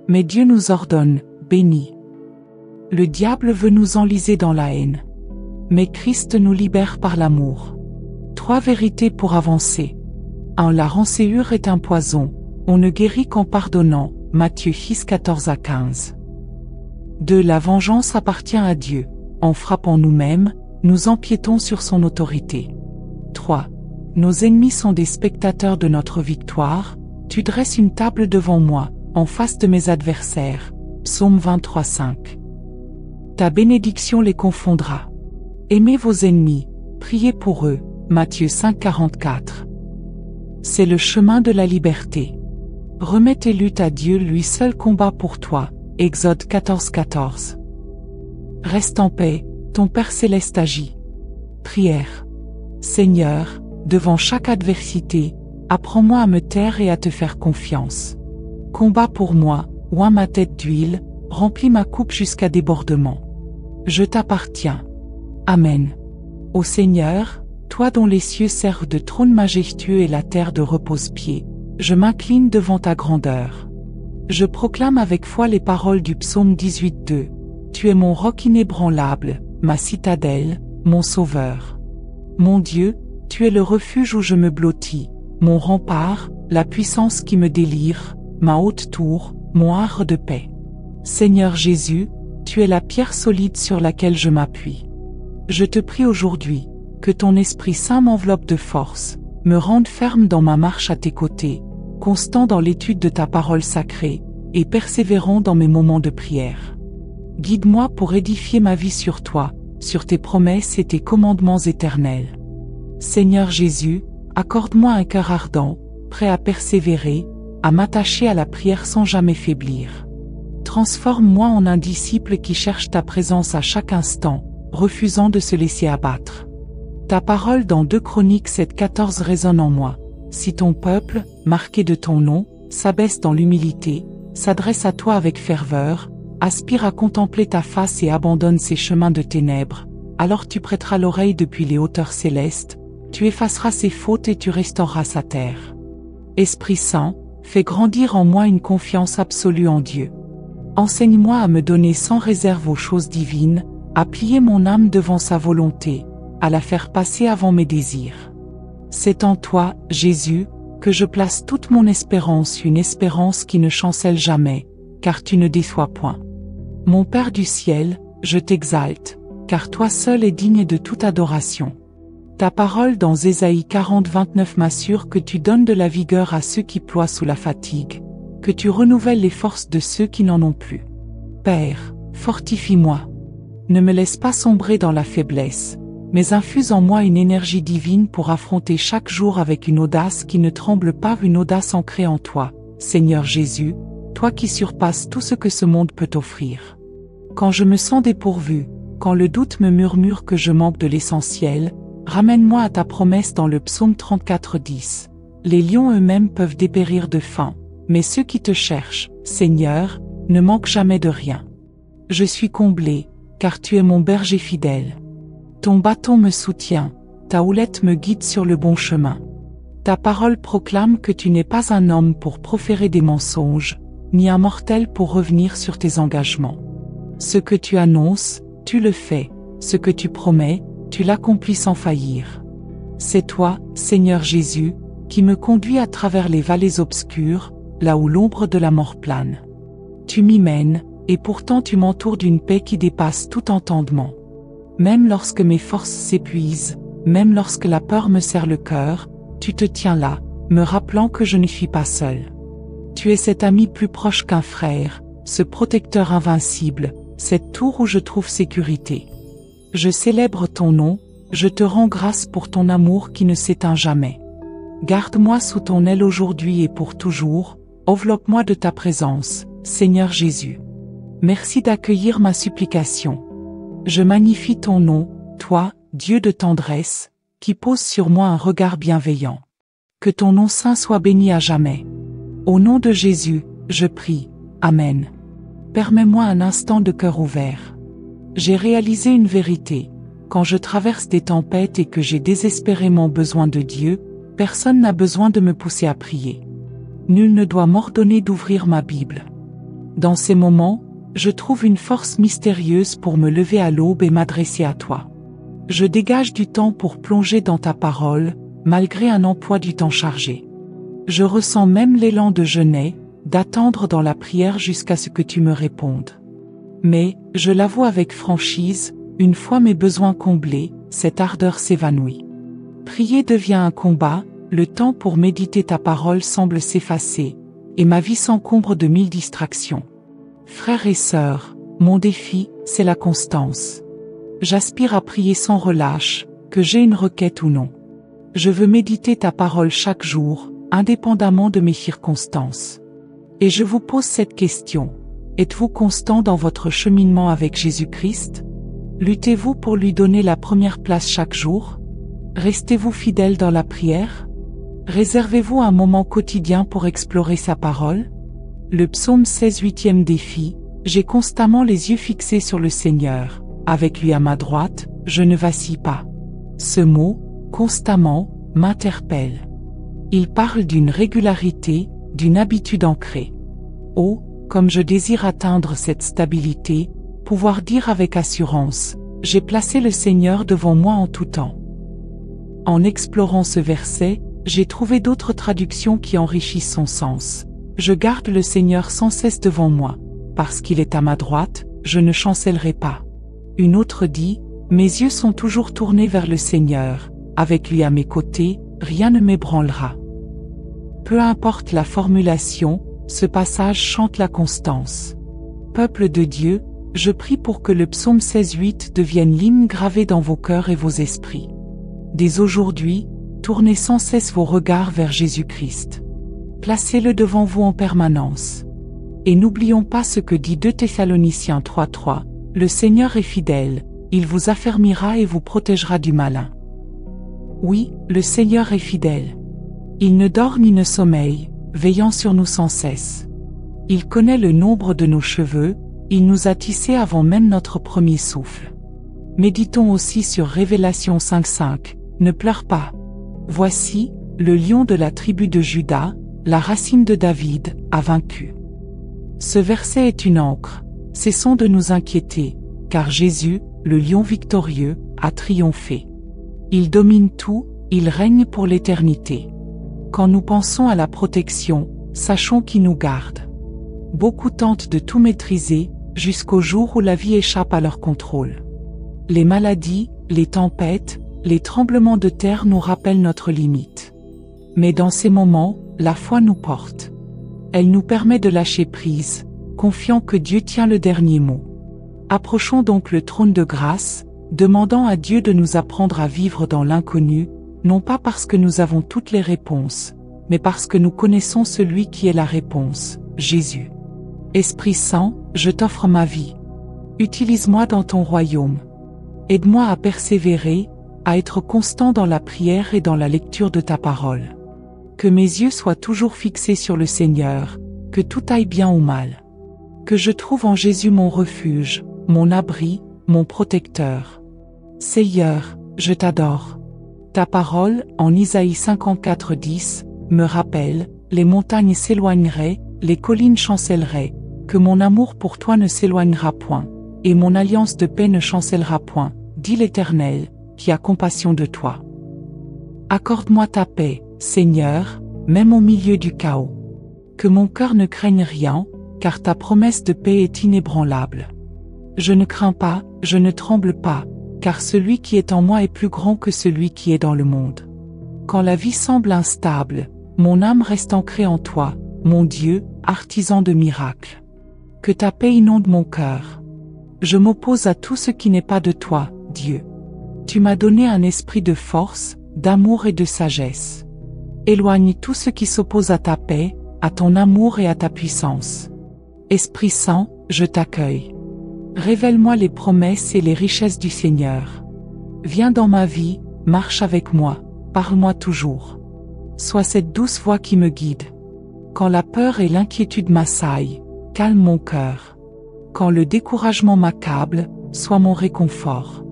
Mais Dieu nous ordonne, bénis. Le diable veut nous enliser dans la haine. Mais Christ nous libère par l'amour. 3 vérités pour avancer. 1. La rancœur est un poison, on ne guérit qu'en pardonnant, Matthieu 6, 14-15. 2. La vengeance appartient à Dieu. En frappant nous-mêmes, nous empiétons sur son autorité. 3. Nos ennemis sont des spectateurs de notre victoire, tu dresses une table devant moi, en face de mes adversaires. Psaume 23, 5. Ta bénédiction les confondra. Aimez vos ennemis, priez pour eux. Matthieu 5, 44. C'est le chemin de la liberté. Remets tes luttes à Dieu, lui seul combat pour toi. Exode 14, 14. Reste en paix, ton Père céleste agit. Prière. Seigneur, devant chaque adversité, apprends-moi à me taire et à te faire confiance. Combat pour moi, oins ma tête d'huile, remplis ma coupe jusqu'à débordement. Je t'appartiens. Amen. Ô Seigneur, toi dont les cieux servent de trône majestueux et la terre de repose-pied, je m'incline devant ta grandeur. Je proclame avec foi les paroles du psaume 18:2. Tu es mon roc inébranlable, ma citadelle, mon sauveur. Mon Dieu, tu es le refuge où je me blottis, mon rempart, la puissance qui me délivre, ma haute tour, mon havre de paix. Seigneur Jésus, tu es la pierre solide sur laquelle je m'appuie. Je te prie aujourd'hui, que ton Esprit Saint m'enveloppe de force, me rende ferme dans ma marche à tes côtés, constant dans l'étude de ta parole sacrée, et persévérant dans mes moments de prière. Guide-moi pour édifier ma vie sur toi, sur tes promesses et tes commandements éternels. Seigneur Jésus, accorde-moi un cœur ardent, prêt à persévérer, à m'attacher à la prière sans jamais faiblir. Transforme-moi en un disciple qui cherche ta présence à chaque instant, refusant de se laisser abattre. Ta parole dans 2 Chroniques 7,14 résonne en moi. Si ton peuple, marqué de ton nom, s'abaisse dans l'humilité, s'adresse à toi avec ferveur, aspire à contempler ta face et abandonne ses chemins de ténèbres, alors tu prêteras l'oreille depuis les hauteurs célestes, tu effaceras ses fautes et tu restaureras sa terre. Esprit Saint, fais grandir en moi une confiance absolue en Dieu. Enseigne-moi à me donner sans réserve aux choses divines, à plier mon âme devant sa volonté, à la faire passer avant mes désirs. C'est en toi, Jésus, que je place toute mon espérance, une espérance qui ne chancelle jamais, car tu ne déçois point. Mon Père du ciel, je t'exalte, car toi seul es digne de toute adoration. Ta parole dans Ésaïe 40-29 m'assure que tu donnes de la vigueur à ceux qui ploient sous la fatigue, que tu renouvelles les forces de ceux qui n'en ont plus. Père, fortifie-moi. Ne me laisse pas sombrer dans la faiblesse, mais infuse en moi une énergie divine pour affronter chaque jour avec une audace qui ne tremble pas, une audace ancrée en toi, Seigneur Jésus, toi qui surpasses tout ce que ce monde peut offrir. Quand je me sens dépourvu, quand le doute me murmure que je manque de l'essentiel, ramène-moi à ta promesse dans le psaume 34:10. Les lions eux-mêmes peuvent dépérir de faim, mais ceux qui te cherchent, Seigneur, ne manquent jamais de rien. Je suis comblé, car tu es mon berger fidèle. Ton bâton me soutient, ta houlette me guide sur le bon chemin. Ta parole proclame que tu n'es pas un homme pour proférer des mensonges, ni un mortel pour revenir sur tes engagements. Ce que tu annonces, tu le fais, ce que tu promets, tu l'accomplis sans faillir. C'est toi, Seigneur Jésus, qui me conduis à travers les vallées obscures, là où l'ombre de la mort plane. Tu m'y mènes, et pourtant tu m'entoures d'une paix qui dépasse tout entendement. Même lorsque mes forces s'épuisent, même lorsque la peur me serre le cœur, tu te tiens là, me rappelant que je ne suis pas seul. Tu es cet ami plus proche qu'un frère, ce protecteur invincible, cette tour où je trouve sécurité. Je célèbre ton nom, je te rends grâce pour ton amour qui ne s'éteint jamais. Garde-moi sous ton aile aujourd'hui et pour toujours, enveloppe-moi de ta présence, Seigneur Jésus. Merci d'accueillir ma supplication. Je magnifie ton nom, toi, Dieu de tendresse, qui pose sur moi un regard bienveillant. Que ton nom saint soit béni à jamais. Au nom de Jésus, je prie. Amen. Permets-moi un instant de cœur ouvert. J'ai réalisé une vérité. Quand je traverse des tempêtes et que j'ai désespérément besoin de Dieu, personne n'a besoin de me pousser à prier. Nul ne doit m'ordonner d'ouvrir ma Bible. Dans ces moments, je trouve une force mystérieuse pour me lever à l'aube et m'adresser à toi. Je dégage du temps pour plonger dans ta parole, malgré un emploi du temps chargé. Je ressens même l'élan de jeûner, d'attendre dans la prière jusqu'à ce que tu me répondes. Mais, je l'avoue avec franchise, une fois mes besoins comblés, cette ardeur s'évanouit. Prier devient un combat, le temps pour méditer ta parole semble s'effacer, et ma vie s'encombre de 1000 distractions. Frères et sœurs, mon défi, c'est la constance. J'aspire à prier sans relâche, que j'ai une requête ou non. Je veux méditer ta parole chaque jour, indépendamment de mes circonstances. Et je vous pose cette question. Êtes-vous constant dans votre cheminement avec Jésus-Christ? Luttez-vous pour lui donner la première place chaque jour? Restez-vous fidèle dans la prière? Réservez-vous un moment quotidien pour explorer sa parole? Le psaume 16, 8e défi, j'ai constamment les yeux fixés sur le Seigneur, avec lui à ma droite, je ne vacille pas. Ce mot, constamment, m'interpelle. Il parle d'une régularité, d'une habitude ancrée. Oh, comme je désire atteindre cette stabilité, pouvoir dire avec assurance, j'ai placé le Seigneur devant moi en tout temps. En explorant ce verset, j'ai trouvé d'autres traductions qui enrichissent son sens. Je garde le Seigneur sans cesse devant moi. Parce qu'il est à ma droite, je ne chancellerai pas. Une autre dit, mes yeux sont toujours tournés vers le Seigneur. Avec lui à mes côtés, rien ne m'ébranlera. Peu importe la formulation, ce passage chante la constance. Peuple de Dieu, je prie pour que le psaume 16:8 devienne l'hymne gravé dans vos cœurs et vos esprits. Dès aujourd'hui, tournez sans cesse vos regards vers Jésus-Christ. Placez-le devant vous en permanence. Et n'oublions pas ce que dit 2 Thessaloniciens 3:3, le Seigneur est fidèle, il vous affermira et vous protégera du malin. Oui, le Seigneur est fidèle. Il ne dort ni ne sommeille, veillant sur nous sans cesse. Il connaît le nombre de nos cheveux, il nous a tissés avant même notre premier souffle. Méditons aussi sur Révélation 5:5, ne pleure pas. Voici, le lion de la tribu de Juda, la racine de David, a vaincu. Ce verset est une encre, cessons de nous inquiéter, car Jésus, le lion victorieux, a triomphé. Il domine tout, il règne pour l'éternité. Quand nous pensons à la protection, sachons qu'il nous garde. Beaucoup tentent de tout maîtriser, jusqu'au jour où la vie échappe à leur contrôle. Les maladies, les tempêtes, les tremblements de terre nous rappellent notre limite. Mais dans ces moments, la foi nous porte. Elle nous permet de lâcher prise, confiant que Dieu tient le dernier mot. Approchons donc le trône de grâce, demandant à Dieu de nous apprendre à vivre dans l'inconnu, non pas parce que nous avons toutes les réponses, mais parce que nous connaissons celui qui est la réponse, Jésus. Esprit Saint, je t'offre ma vie. Utilise-moi dans ton royaume. Aide-moi à persévérer, à être constant dans la prière et dans la lecture de ta parole. Que mes yeux soient toujours fixés sur le Seigneur, que tout aille bien ou mal. Que je trouve en Jésus mon refuge, mon abri, mon protecteur. Seigneur, je t'adore. Ta parole, en Isaïe 54:10, me rappelle, les montagnes s'éloigneraient, les collines chancelleraient, que mon amour pour toi ne s'éloignera point, et mon alliance de paix ne chancellera point, dit l'Éternel, qui a compassion de toi. Accorde-moi ta paix, Seigneur, même au milieu du chaos. Que mon cœur ne craigne rien, car ta promesse de paix est inébranlable. Je ne crains pas, je ne tremble pas, car celui qui est en moi est plus grand que celui qui est dans le monde. Quand la vie semble instable, mon âme reste ancrée en toi, mon Dieu, artisan de miracles. Que ta paix inonde mon cœur. Je m'oppose à tout ce qui n'est pas de toi, Dieu. Tu m'as donné un esprit de force, d'amour et de sagesse. Éloigne tout ce qui s'oppose à ta paix, à ton amour et à ta puissance. Esprit Saint, je t'accueille. Révèle-moi les promesses et les richesses du Seigneur. Viens dans ma vie, marche avec moi, parle-moi toujours. Sois cette douce voix qui me guide. Quand la peur et l'inquiétude m'assaillent, calme mon cœur. Quand le découragement m'accable, sois mon réconfort.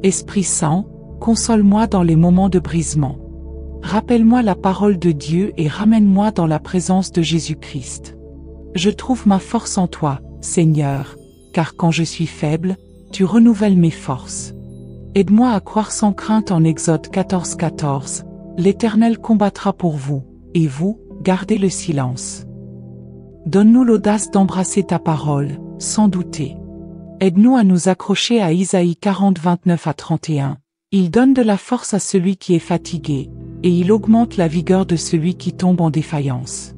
Esprit Saint, console-moi dans les moments de brisement. Rappelle-moi la parole de Dieu et ramène-moi dans la présence de Jésus-Christ. Je trouve ma force en toi, Seigneur, car quand je suis faible, tu renouvelles mes forces. Aide-moi à croire sans crainte en Exode 14:14. L'Éternel combattra pour vous, et vous, gardez le silence. Donne-nous l'audace d'embrasser ta parole, sans douter. Aide-nous à nous accrocher à Isaïe 40:29-31. Il donne de la force à celui qui est fatigué, et il augmente la vigueur de celui qui tombe en défaillance.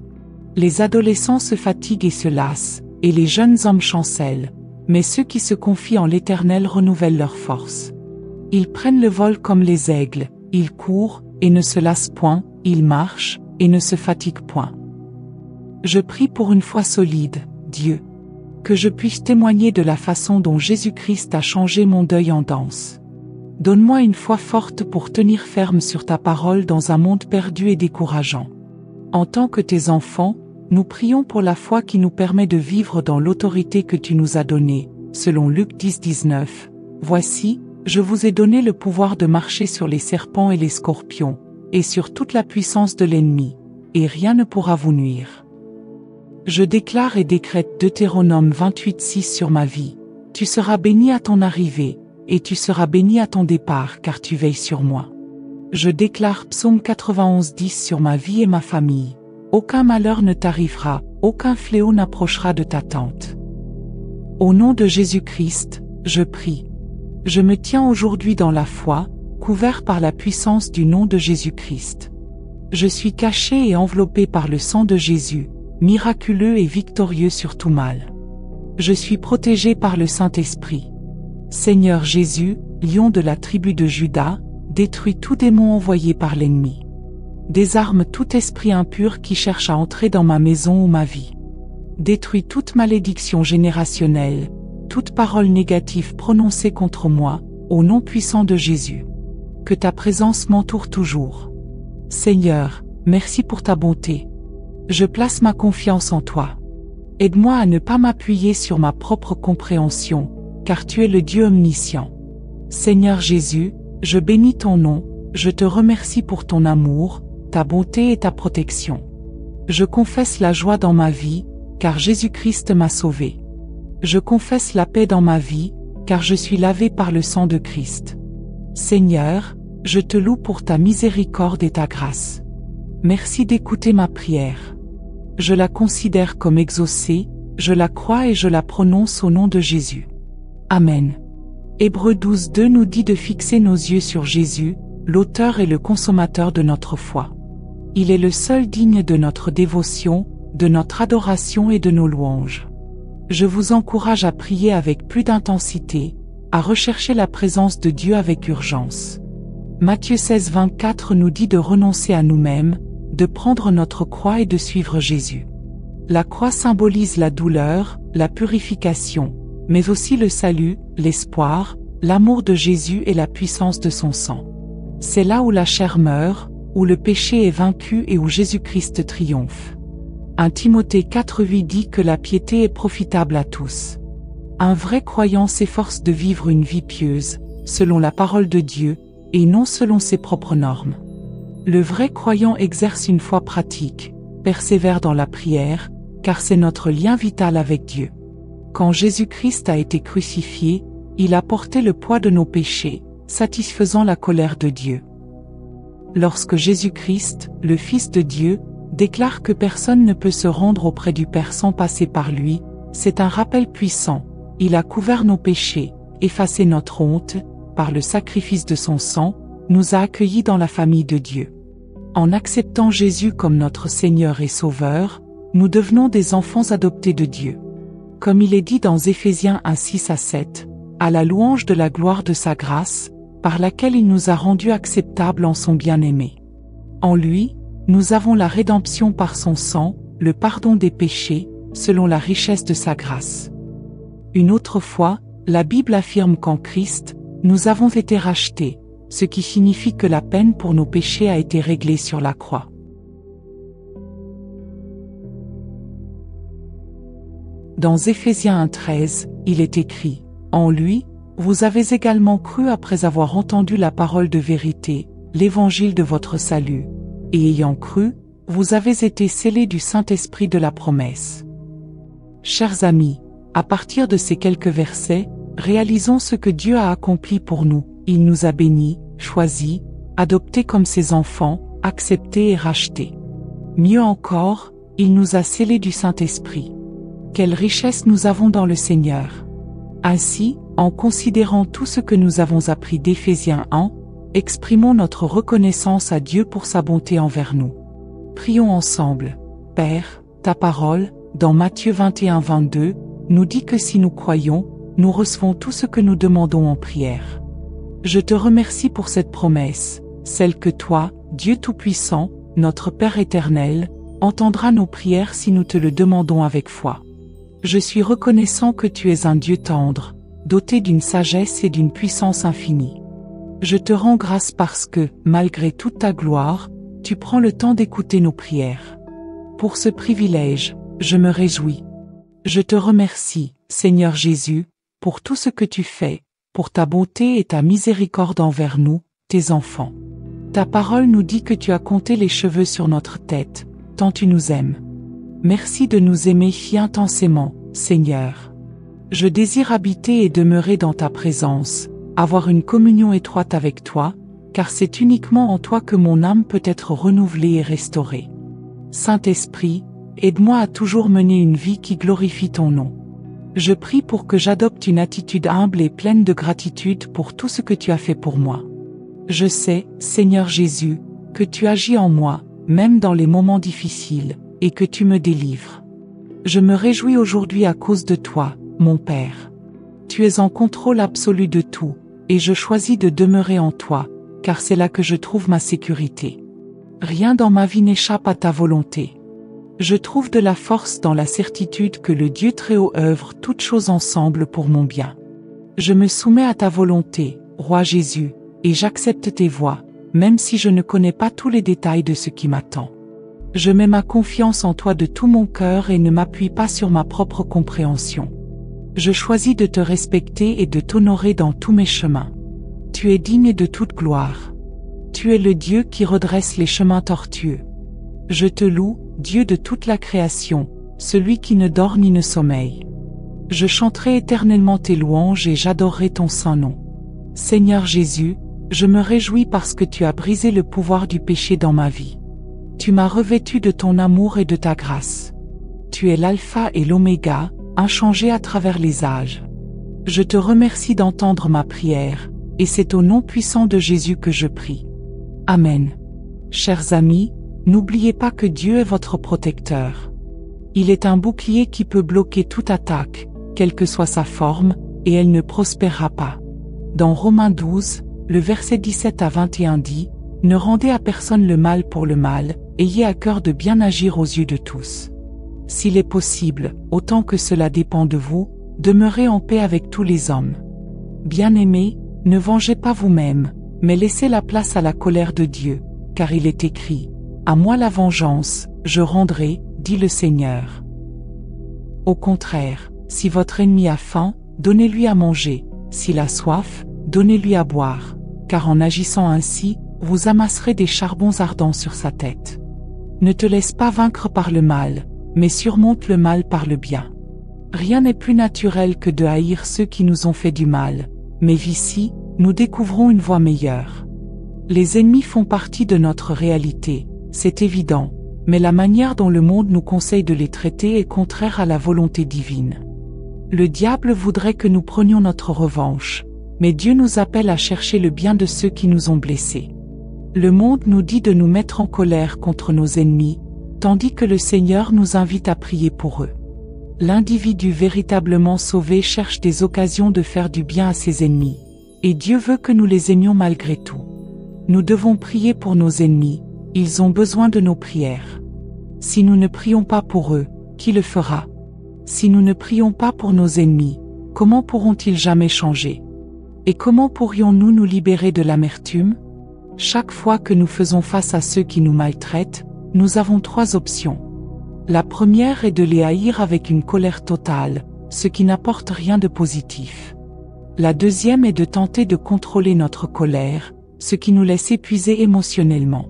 Les adolescents se fatiguent et se lassent, et les jeunes hommes chancellent, mais ceux qui se confient en l'Éternel renouvellent leur force. Ils prennent le vol comme les aigles, ils courent, et ne se lassent point, ils marchent, et ne se fatiguent point. Je prie pour une foi solide, Dieu. Que je puisse témoigner de la façon dont Jésus-Christ a changé mon deuil en danse. Donne-moi une foi forte pour tenir ferme sur ta parole dans un monde perdu et décourageant. En tant que tes enfants, nous prions pour la foi qui nous permet de vivre dans l'autorité que tu nous as donnée, selon Luc 10:19. Voici, je vous ai donné le pouvoir de marcher sur les serpents et les scorpions, et sur toute la puissance de l'ennemi, et rien ne pourra vous nuire. Je déclare et décrète Deutéronome 28:6 sur ma vie. Tu seras béni à ton arrivée, et tu seras béni à ton départ car tu veilles sur moi. Je déclare Psaume 91:10 sur ma vie et ma famille. Aucun malheur ne t'arrivera, aucun fléau n'approchera de ta tente. Au nom de Jésus-Christ, je prie. Je me tiens aujourd'hui dans la foi, couvert par la puissance du nom de Jésus-Christ. Je suis caché et enveloppé par le sang de Jésus, miraculeux et victorieux sur tout mal. Je suis protégé par le Saint-Esprit. Seigneur Jésus, lion de la tribu de Juda, détruis tout démon envoyé par l'ennemi. Désarme tout esprit impur qui cherche à entrer dans ma maison ou ma vie. Détruis toute malédiction générationnelle, toute parole négative prononcée contre moi, au nom puissant de Jésus. Que ta présence m'entoure toujours. Seigneur, merci pour ta bonté. Je place ma confiance en toi. Aide-moi à ne pas m'appuyer sur ma propre compréhension, car tu es le Dieu omniscient. Seigneur Jésus, je bénis ton nom, je te remercie pour ton amour, ta bonté et ta protection. Je confesse la joie dans ma vie, car Jésus-Christ m'a sauvé. Je confesse la paix dans ma vie, car je suis lavé par le sang de Christ. Seigneur, je te loue pour ta miséricorde et ta grâce. Merci d'écouter ma prière. Je la considère comme exaucée, je la crois et je la prononce au nom de Jésus. Amen. Hébreux 12:2 nous dit de fixer nos yeux sur Jésus, l'auteur et le consommateur de notre foi. Il est le seul digne de notre dévotion, de notre adoration et de nos louanges. Je vous encourage à prier avec plus d'intensité, à rechercher la présence de Dieu avec urgence. Matthieu 16:24 nous dit de renoncer à nous-mêmes, de prendre notre croix et de suivre Jésus. La croix symbolise la douleur, la purification, mais aussi le salut, l'espoir, l'amour de Jésus et la puissance de son sang. C'est là où la chair meurt, où le péché est vaincu et où Jésus-Christ triomphe. 1 Timothée 4:8 dit que la piété est profitable à tous. Un vrai croyant s'efforce de vivre une vie pieuse, selon la parole de Dieu, et non selon ses propres normes. Le vrai croyant exerce une foi pratique, persévère dans la prière, car c'est notre lien vital avec Dieu. Quand Jésus-Christ a été crucifié, il a porté le poids de nos péchés, satisfaisant la colère de Dieu. Lorsque Jésus-Christ, le Fils de Dieu, déclare que personne ne peut se rendre auprès du Père sans passer par lui, c'est un rappel puissant. Il a couvert nos péchés, effacé notre honte, par le sacrifice de son sang, nous a accueillis dans la famille de Dieu. En acceptant Jésus comme notre Seigneur et Sauveur, nous devenons des enfants adoptés de Dieu. Comme il est dit dans Éphésiens 1, 6 à 7, à la louange de la gloire de sa grâce, par laquelle il nous a rendus acceptables en son bien-aimé. En lui, nous avons la rédemption par son sang, le pardon des péchés, selon la richesse de sa grâce. Une autre fois, la Bible affirme qu'en Christ, nous avons été rachetés, ce qui signifie que la peine pour nos péchés a été réglée sur la croix. Dans Éphésiens 1,13, il est écrit « En lui, vous avez également cru après avoir entendu la parole de vérité, l'évangile de votre salut, et ayant cru, vous avez été scellés du Saint-Esprit de la promesse. » Chers amis, à partir de ces quelques versets, réalisons ce que Dieu a accompli pour nous. Il nous a bénis, choisis, adoptés comme ses enfants, acceptés et rachetés. Mieux encore, il nous a scellés du Saint-Esprit. Quelle richesse nous avons dans le Seigneur! Ainsi, en considérant tout ce que nous avons appris d'Éphésiens 1, exprimons notre reconnaissance à Dieu pour sa bonté envers nous. Prions ensemble. Père, ta parole, dans Matthieu 21-22, nous dit que si nous croyons, nous recevons tout ce que nous demandons en prière. Je te remercie pour cette promesse, celle que toi, Dieu Tout-Puissant, notre Père éternel, entendras nos prières si nous te le demandons avec foi. Je suis reconnaissant que tu es un Dieu tendre, doté d'une sagesse et d'une puissance infinie. Je te rends grâce parce que, malgré toute ta gloire, tu prends le temps d'écouter nos prières. Pour ce privilège, je me réjouis. Je te remercie, Seigneur Jésus, pour tout ce que tu fais, pour ta bonté et ta miséricorde envers nous, tes enfants. Ta parole nous dit que tu as compté les cheveux sur notre tête, tant tu nous aimes. Merci de nous aimer si intensément, Seigneur. Je désire habiter et demeurer dans ta présence, avoir une communion étroite avec toi, car c'est uniquement en toi que mon âme peut être renouvelée et restaurée. Saint-Esprit, aide-moi à toujours mener une vie qui glorifie ton nom. Je prie pour que j'adopte une attitude humble et pleine de gratitude pour tout ce que tu as fait pour moi. Je sais, Seigneur Jésus, que tu agis en moi, même dans les moments difficiles, et que tu me délivres. Je me réjouis aujourd'hui à cause de toi, mon Père. Tu es en contrôle absolu de tout, et je choisis de demeurer en toi, car c'est là que je trouve ma sécurité. Rien dans ma vie n'échappe à ta volonté. Je trouve de la force dans la certitude que le Dieu Très-Haut œuvre toutes choses ensemble pour mon bien. Je me soumets à ta volonté, Roi Jésus, et j'accepte tes voies, même si je ne connais pas tous les détails de ce qui m'attend. Je mets ma confiance en toi de tout mon cœur et ne m'appuie pas sur ma propre compréhension. Je choisis de te respecter et de t'honorer dans tous mes chemins. Tu es digne de toute gloire. Tu es le Dieu qui redresse les chemins tortueux. Je te loue, Dieu de toute la création, celui qui ne dort ni ne sommeille. Je chanterai éternellement tes louanges et j'adorerai ton saint nom. Seigneur Jésus, je me réjouis parce que tu as brisé le pouvoir du péché dans ma vie. Tu m'as revêtu de ton amour et de ta grâce. Tu es l'alpha et l'oméga, inchangé à travers les âges. Je te remercie d'entendre ma prière, et c'est au nom puissant de Jésus que je prie. Amen. Chers amis, n'oubliez pas que Dieu est votre protecteur. Il est un bouclier qui peut bloquer toute attaque, quelle que soit sa forme, et elle ne prospérera pas. Dans Romains 12, le verset 17 à 21 dit « Ne rendez à personne le mal pour le mal, ayez à cœur de bien agir aux yeux de tous. S'il est possible, autant que cela dépend de vous, demeurez en paix avec tous les hommes. Bien-aimés, ne vengez pas vous-même, mais laissez la place à la colère de Dieu, car il est écrit « À moi la vengeance, je rendrai, dit le Seigneur. » Au contraire, si votre ennemi a faim, donnez-lui à manger, s'il a soif, donnez-lui à boire, car en agissant ainsi, vous amasserez des charbons ardents sur sa tête. Ne te laisse pas vaincre par le mal, mais surmonte le mal par le bien. Rien n'est plus naturel que de haïr ceux qui nous ont fait du mal, mais ici, nous découvrons une voie meilleure. Les ennemis font partie de notre réalité, c'est évident, mais la manière dont le monde nous conseille de les traiter est contraire à la volonté divine. Le diable voudrait que nous prenions notre revanche, mais Dieu nous appelle à chercher le bien de ceux qui nous ont blessés. Le monde nous dit de nous mettre en colère contre nos ennemis, tandis que le Seigneur nous invite à prier pour eux. L'individu véritablement sauvé cherche des occasions de faire du bien à ses ennemis, et Dieu veut que nous les aimions malgré tout. Nous devons prier pour nos ennemis, ils ont besoin de nos prières. Si nous ne prions pas pour eux, qui le fera? Si nous ne prions pas pour nos ennemis, comment pourront-ils jamais changer? Et comment pourrions-nous nous libérer de l'amertume? Chaque fois que nous faisons face à ceux qui nous maltraitent, nous avons 3 options. La première est de les haïr avec une colère totale, ce qui n'apporte rien de positif. La deuxième est de tenter de contrôler notre colère, ce qui nous laisse épuisés émotionnellement.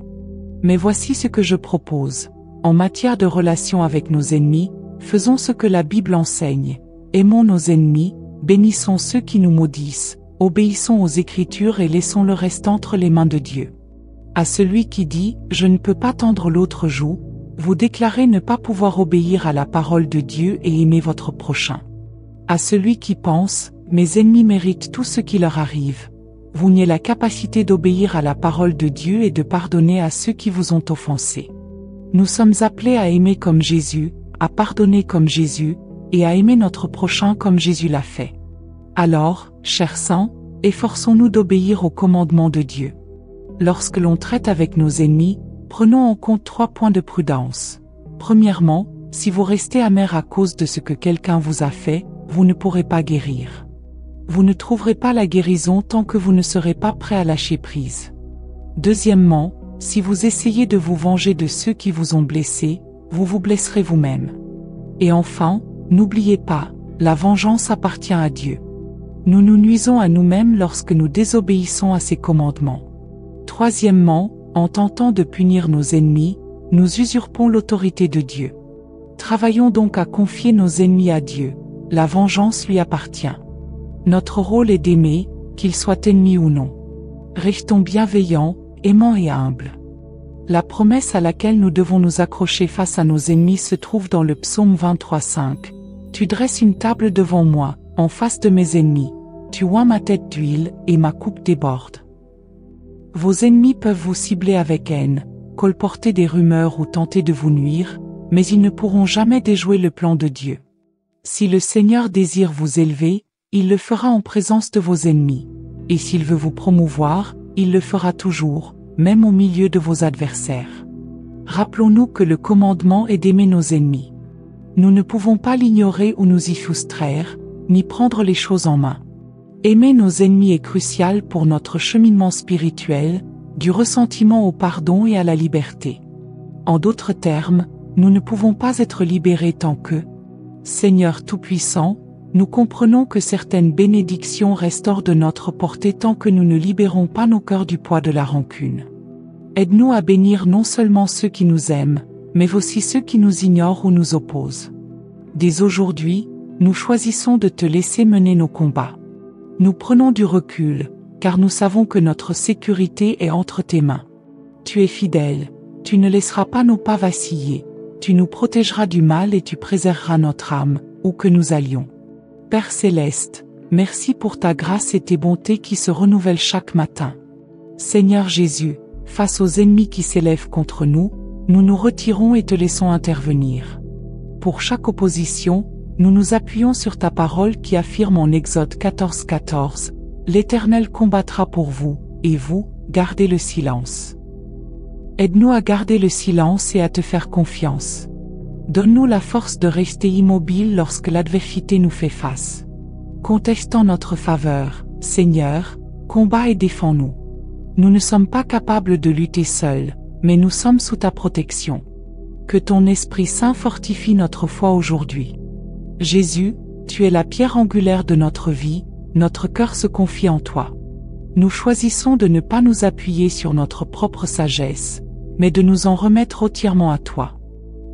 Mais voici ce que je propose. En matière de relation avec nos ennemis, faisons ce que la Bible enseigne. Aimons nos ennemis, bénissons ceux qui nous maudissent, obéissons aux Écritures et laissons le reste entre les mains de Dieu. À celui qui dit « Je ne peux pas tendre l'autre joue », vous déclarez ne pas pouvoir obéir à la parole de Dieu et aimer votre prochain. À celui qui pense « Mes ennemis méritent tout ce qui leur arrive », vous niez la capacité d'obéir à la parole de Dieu et de pardonner à ceux qui vous ont offensés. Nous sommes appelés à aimer comme Jésus, à pardonner comme Jésus, et à aimer notre prochain comme Jésus l'a fait. Alors, chers saints, efforçons-nous d'obéir aux commandements de Dieu. Lorsque l'on traite avec nos ennemis, prenons en compte 3 points de prudence. Premièrement, si vous restez amer à cause de ce que quelqu'un vous a fait, vous ne pourrez pas guérir. Vous ne trouverez pas la guérison tant que vous ne serez pas prêt à lâcher prise. Deuxièmement, si vous essayez de vous venger de ceux qui vous ont blessé, vous vous blesserez vous-même. Et enfin, n'oubliez pas, la vengeance appartient à Dieu. Nous nous nuisons à nous-mêmes lorsque nous désobéissons à ses commandements. Troisièmement, en tentant de punir nos ennemis, nous usurpons l'autorité de Dieu. Travaillons donc à confier nos ennemis à Dieu. La vengeance lui appartient. Notre rôle est d'aimer, qu'ils soient ennemis ou non. Restons bienveillants, aimants et humbles. La promesse à laquelle nous devons nous accrocher face à nos ennemis se trouve dans le psaume 23:5. Tu dresses une table devant moi, en face de mes ennemis. Tu oins ma tête d'huile et ma coupe déborde. Vos ennemis peuvent vous cibler avec haine, colporter des rumeurs ou tenter de vous nuire, mais ils ne pourront jamais déjouer le plan de Dieu. Si le Seigneur désire vous élever, il le fera en présence de vos ennemis. Et s'il veut vous promouvoir, il le fera toujours, même au milieu de vos adversaires. Rappelons-nous que le commandement est d'aimer nos ennemis. Nous ne pouvons pas l'ignorer ou nous y soustraire, ni prendre les choses en main. Aimer nos ennemis est crucial pour notre cheminement spirituel, du ressentiment au pardon et à la liberté. En d'autres termes, nous ne pouvons pas être libérés tant que, Seigneur Tout-Puissant, nous comprenons que certaines bénédictions restent hors de notre portée tant que nous ne libérons pas nos cœurs du poids de la rancune. Aide-nous à bénir non seulement ceux qui nous aiment, mais aussi ceux qui nous ignorent ou nous opposent. Dès aujourd'hui, nous choisissons de te laisser mener nos combats. Nous prenons du recul, car nous savons que notre sécurité est entre tes mains. Tu es fidèle, tu ne laisseras pas nos pas vaciller, tu nous protégeras du mal et tu préserveras notre âme, où que nous allions. Père Céleste, merci pour ta grâce et tes bontés qui se renouvellent chaque matin. Seigneur Jésus, face aux ennemis qui s'élèvent contre nous, nous nous retirons et te laissons intervenir. Pour chaque opposition, nous nous appuyons sur ta parole qui affirme en Exode 14:14, « L'Éternel combattra pour vous, et vous, gardez le silence. » Aide-nous à garder le silence et à te faire confiance. Donne-nous la force de rester immobile lorsque l'adversité nous fait face. Conteste en notre faveur, Seigneur, combat et défends-nous. Nous ne sommes pas capables de lutter seuls, mais nous sommes sous ta protection. Que ton Esprit Saint fortifie notre foi aujourd'hui. Jésus, tu es la pierre angulaire de notre vie, notre cœur se confie en toi. Nous choisissons de ne pas nous appuyer sur notre propre sagesse, mais de nous en remettre entièrement à toi.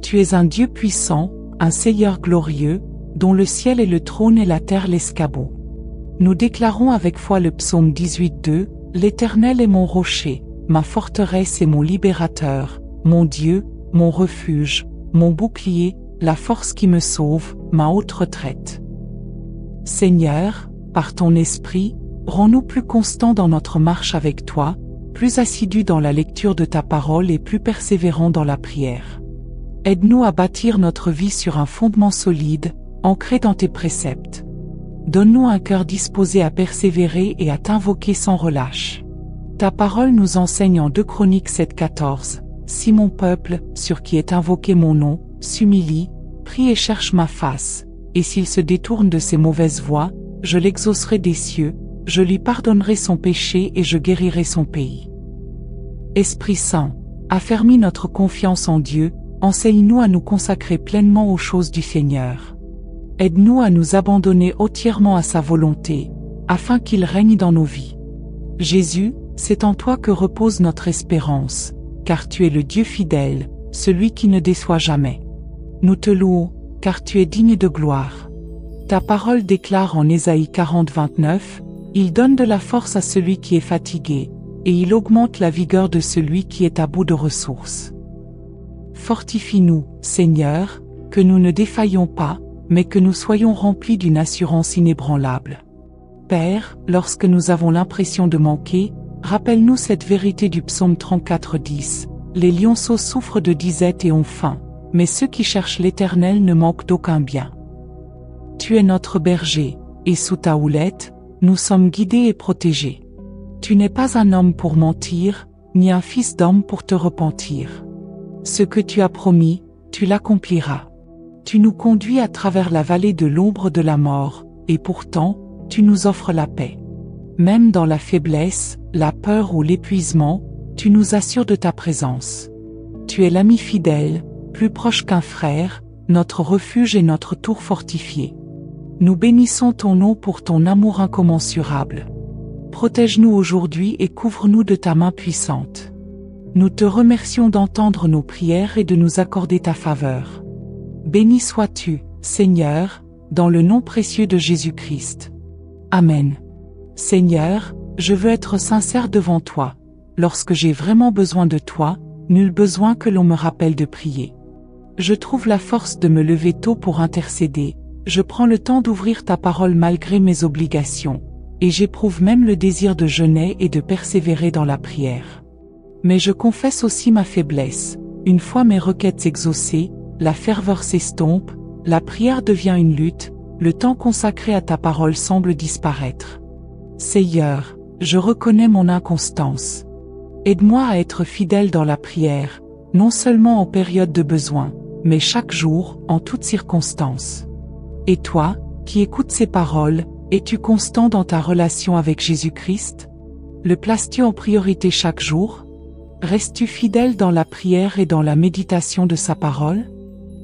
Tu es un Dieu puissant, un Seigneur glorieux, dont le ciel est le trône et la terre l'escabeau. Nous déclarons avec foi le psaume 18:2, « L'Éternel est mon rocher, ma forteresse et mon libérateur, mon Dieu, mon refuge, mon bouclier, la force qui me sauve, ma haute retraite. » Seigneur, par ton esprit, rends-nous plus constants dans notre marche avec toi, plus assidus dans la lecture de ta parole et plus persévérants dans la prière. Aide-nous à bâtir notre vie sur un fondement solide, ancré dans tes préceptes. Donne-nous un cœur disposé à persévérer et à t'invoquer sans relâche. Ta parole nous enseigne en 2 Chroniques 7:14, « Si mon peuple, sur qui est invoqué mon nom, s'humilie, prie et cherche ma face, et s'il se détourne de ses mauvaises voies, je l'exaucerai des cieux, je lui pardonnerai son péché et je guérirai son pays. » Esprit Saint, affermis notre confiance en Dieu, enseigne-nous à nous consacrer pleinement aux choses du Seigneur. Aide-nous à nous abandonner entièrement à sa volonté, afin qu'il règne dans nos vies. Jésus, c'est en toi que repose notre espérance, car tu es le Dieu fidèle, celui qui ne déçoit jamais. Nous te louons, car tu es digne de gloire. Ta parole déclare en Ésaïe 40:29, « Il donne de la force à celui qui est fatigué, et il augmente la vigueur de celui qui est à bout de ressources. » Fortifie-nous, Seigneur, que nous ne défaillions pas, mais que nous soyons remplis d'une assurance inébranlable. Père, lorsque nous avons l'impression de manquer, rappelle-nous cette vérité du psaume 34:10. Les lionceaux souffrent de disette et ont faim, mais ceux qui cherchent l'Éternel ne manquent d'aucun bien. Tu es notre berger, et sous ta houlette, nous sommes guidés et protégés. Tu n'es pas un homme pour mentir, ni un fils d'homme pour te repentir. Ce que tu as promis, tu l'accompliras. Tu nous conduis à travers la vallée de l'ombre de la mort, et pourtant, tu nous offres la paix. Même dans la faiblesse, la peur ou l'épuisement, tu nous assures de ta présence. Tu es l'ami fidèle, plus proche qu'un frère, notre refuge et notre tour fortifié. Nous bénissons ton nom pour ton amour incommensurable. Protège-nous aujourd'hui et couvre-nous de ta main puissante. Nous te remercions d'entendre nos prières et de nous accorder ta faveur. Béni sois-tu, Seigneur, dans le nom précieux de Jésus-Christ. Amen. Seigneur, je veux être sincère devant toi. Lorsque j'ai vraiment besoin de toi, nul besoin que l'on me rappelle de prier. Je trouve la force de me lever tôt pour intercéder, je prends le temps d'ouvrir ta parole malgré mes obligations, et j'éprouve même le désir de jeûner et de persévérer dans la prière. Mais je confesse aussi ma faiblesse. Une fois mes requêtes exaucées, la ferveur s'estompe, la prière devient une lutte, le temps consacré à ta parole semble disparaître. Seigneur, je reconnais mon inconstance. Aide-moi à être fidèle dans la prière, non seulement en période de besoin, mais chaque jour, en toutes circonstances. Et toi, qui écoutes ces paroles, es-tu constant dans ta relation avec Jésus-Christ? Le places-tu en priorité chaque jour? Restes-tu fidèle dans la prière et dans la méditation de sa parole?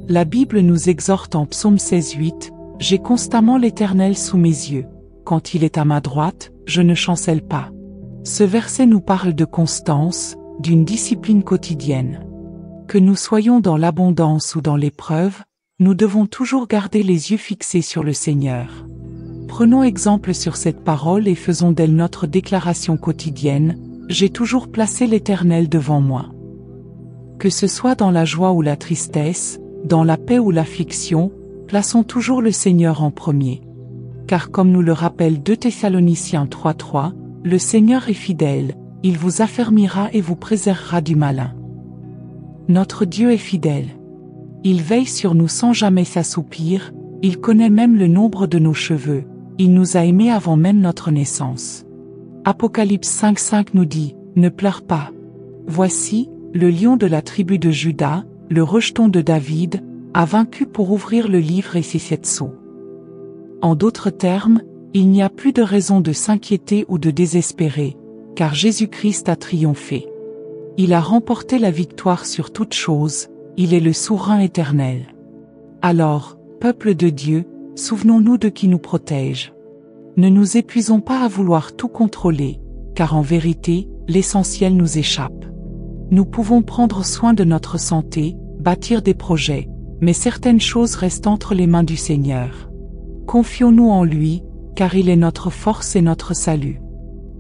La Bible nous exhorte en Psaume 16:8, « J'ai constamment l'Éternel sous mes yeux. Quand il est à ma droite, je ne chancelle pas. » Ce verset nous parle de constance, d'une discipline quotidienne. Que nous soyons dans l'abondance ou dans l'épreuve, nous devons toujours garder les yeux fixés sur le Seigneur. Prenons exemple sur cette parole et faisons d'elle notre déclaration quotidienne, « J'ai toujours placé l'Éternel devant moi. » Que ce soit dans la joie ou la tristesse, dans la paix ou l'affliction, plaçons toujours le Seigneur en premier. Car comme nous le rappelle 2 Thessaloniciens 3:3, le Seigneur est fidèle, il vous affermira et vous préservera du malin. Notre Dieu est fidèle. Il veille sur nous sans jamais s'assoupir, il connaît même le nombre de nos cheveux, il nous a aimés avant même notre naissance. Apocalypse 5:5 nous dit, « Ne pleure pas. Voici, le lion de la tribu de Juda, le rejeton de David, a vaincu pour ouvrir le livre et ses 7 sceaux. » En d'autres termes, il n'y a plus de raison de s'inquiéter ou de désespérer, car Jésus-Christ a triomphé. Il a remporté la victoire sur toute chose, il est le souverain éternel. Alors, peuple de Dieu, souvenons-nous de qui nous protège. Ne nous épuisons pas à vouloir tout contrôler, car en vérité, l'essentiel nous échappe. Nous pouvons prendre soin de notre santé, bâtir des projets, mais certaines choses restent entre les mains du Seigneur. Confions-nous en lui, car il est notre force et notre salut.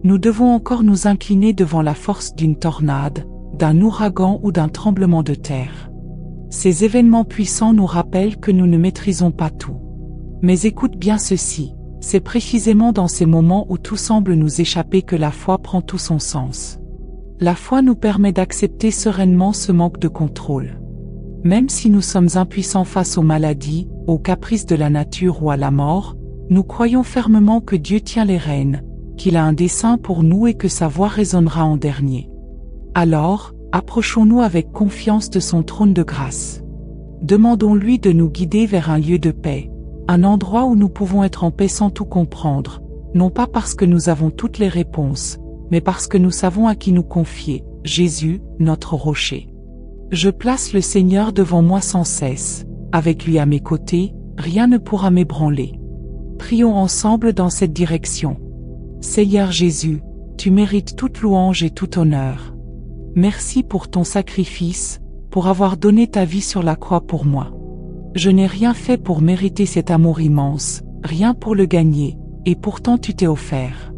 Nous devons encore nous incliner devant la force d'une tornade, d'un ouragan ou d'un tremblement de terre. Ces événements puissants nous rappellent que nous ne maîtrisons pas tout. Mais écoute bien ceci, c'est précisément dans ces moments où tout semble nous échapper que la foi prend tout son sens. La foi nous permet d'accepter sereinement ce manque de contrôle. Même si nous sommes impuissants face aux maladies, aux caprices de la nature ou à la mort, nous croyons fermement que Dieu tient les rênes, qu'il a un dessein pour nous et que sa voix résonnera en dernier. Alors, approchons-nous avec confiance de son trône de grâce. Demandons-lui de nous guider vers un lieu de paix, un endroit où nous pouvons être en paix sans tout comprendre, non pas parce que nous avons toutes les réponses, mais parce que nous savons à qui nous confier, Jésus, notre rocher. Je place le Seigneur devant moi sans cesse, avec lui à mes côtés, rien ne pourra m'ébranler. Prions ensemble dans cette direction. Seigneur Jésus, tu mérites toute louange et tout honneur. Merci pour ton sacrifice, pour avoir donné ta vie sur la croix pour moi. Je n'ai rien fait pour mériter cet amour immense, rien pour le gagner, et pourtant tu t'es offert.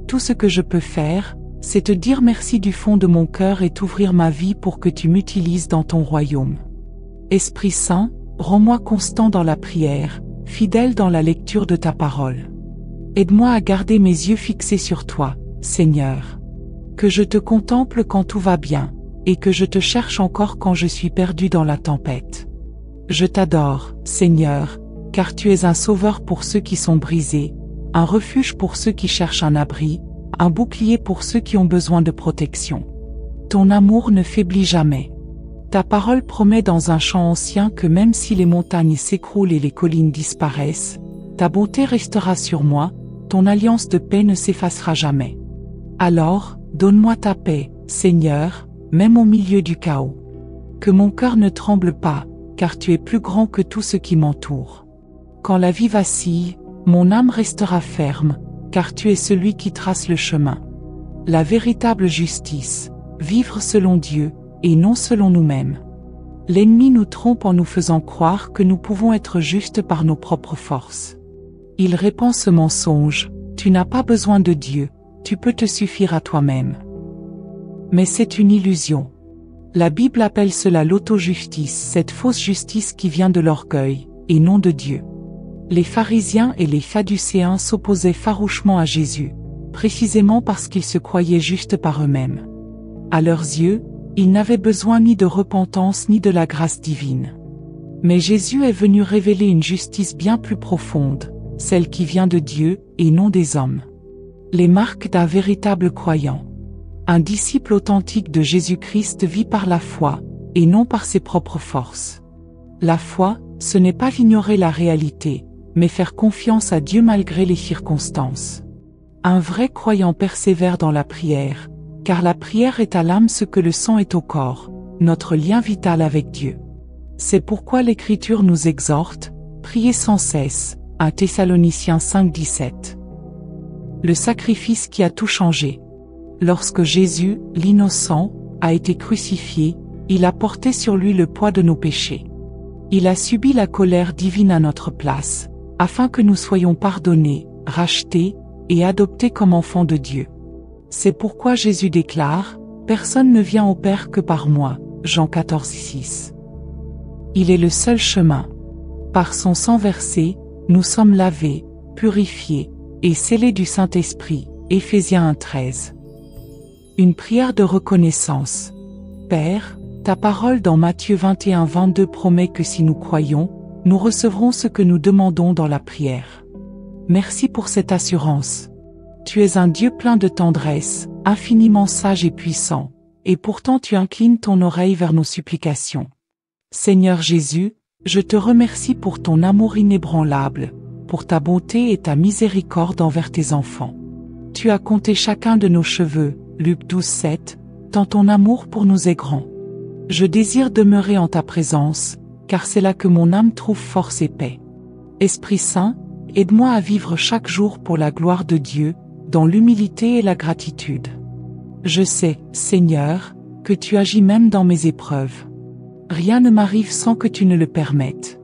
Tout ce que je peux faire, c'est te dire merci du fond de mon cœur et t'ouvrir ma vie pour que tu m'utilises dans ton royaume. Esprit Saint, rends-moi constant dans la prière, fidèle dans la lecture de ta parole. Aide-moi à garder mes yeux fixés sur toi, Seigneur. Que je te contemple quand tout va bien, et que je te cherche encore quand je suis perdu dans la tempête. Je t'adore, Seigneur, car tu es un sauveur pour ceux qui sont brisés, un refuge pour ceux qui cherchent un abri, un bouclier pour ceux qui ont besoin de protection. Ton amour ne faiblit jamais. Ta parole promet dans un chant ancien que même si les montagnes s'écroulent et les collines disparaissent, ta bonté restera sur moi, ton alliance de paix ne s'effacera jamais. Alors, donne-moi ta paix, Seigneur, même au milieu du chaos. Que mon cœur ne tremble pas, car tu es plus grand que tout ce qui m'entoure. Quand la vie vacille, mon âme restera ferme, car tu es celui qui trace le chemin. La véritable justice, vivre selon Dieu, et non selon nous-mêmes. L'ennemi nous trompe en nous faisant croire que nous pouvons être justes par nos propres forces. Il répand ce mensonge, tu n'as pas besoin de Dieu, tu peux te suffire à toi-même. Mais c'est une illusion. La Bible appelle cela l'auto-justice, cette fausse justice qui vient de l'orgueil, et non de Dieu. Les pharisiens et les sadducéens s'opposaient farouchement à Jésus, précisément parce qu'ils se croyaient justes par eux-mêmes. À leurs yeux, ils n'avaient besoin ni de repentance ni de la grâce divine. Mais Jésus est venu révéler une justice bien plus profonde, celle qui vient de Dieu et non des hommes. Les marques d'un véritable croyant. Un disciple authentique de Jésus-Christ vit par la foi, et non par ses propres forces. La foi, ce n'est pas ignorer la réalité, mais faire confiance à Dieu malgré les circonstances. Un vrai croyant persévère dans la prière, car la prière est à l'âme ce que le sang est au corps, notre lien vital avec Dieu. C'est pourquoi l'Écriture nous exhorte, priez sans cesse, 1 Thessaloniciens 5,17. Le sacrifice qui a tout changé. Lorsque Jésus, l'innocent, a été crucifié, il a porté sur lui le poids de nos péchés. Il a subi la colère divine à notre place, afin que nous soyons pardonnés, rachetés, et adoptés comme enfants de Dieu. C'est pourquoi Jésus déclare, « Personne ne vient au Père que par moi » Jean 14,6. Il est le seul chemin. Par son sang versé, nous sommes lavés, purifiés, et scellés du Saint-Esprit, Éphésiens 1,13. Une prière de reconnaissance. Père, ta parole dans Matthieu 21-22 promet que si nous croyons, nous recevrons ce que nous demandons dans la prière. Merci pour cette assurance. Tu es un Dieu plein de tendresse, infiniment sage et puissant, et pourtant tu inclines ton oreille vers nos supplications. Seigneur Jésus, je te remercie pour ton amour inébranlable, pour ta bonté et ta miséricorde envers tes enfants. Tu as compté chacun de nos cheveux, Luc 12,7, tant ton amour pour nous est grand. Je désire demeurer en ta présence, car c'est là que mon âme trouve force et paix. Esprit Saint, aide-moi à vivre chaque jour pour la gloire de Dieu, dans l'humilité et la gratitude. Je sais, Seigneur, que tu agis même dans mes épreuves. Rien ne m'arrive sans que tu ne le permettes.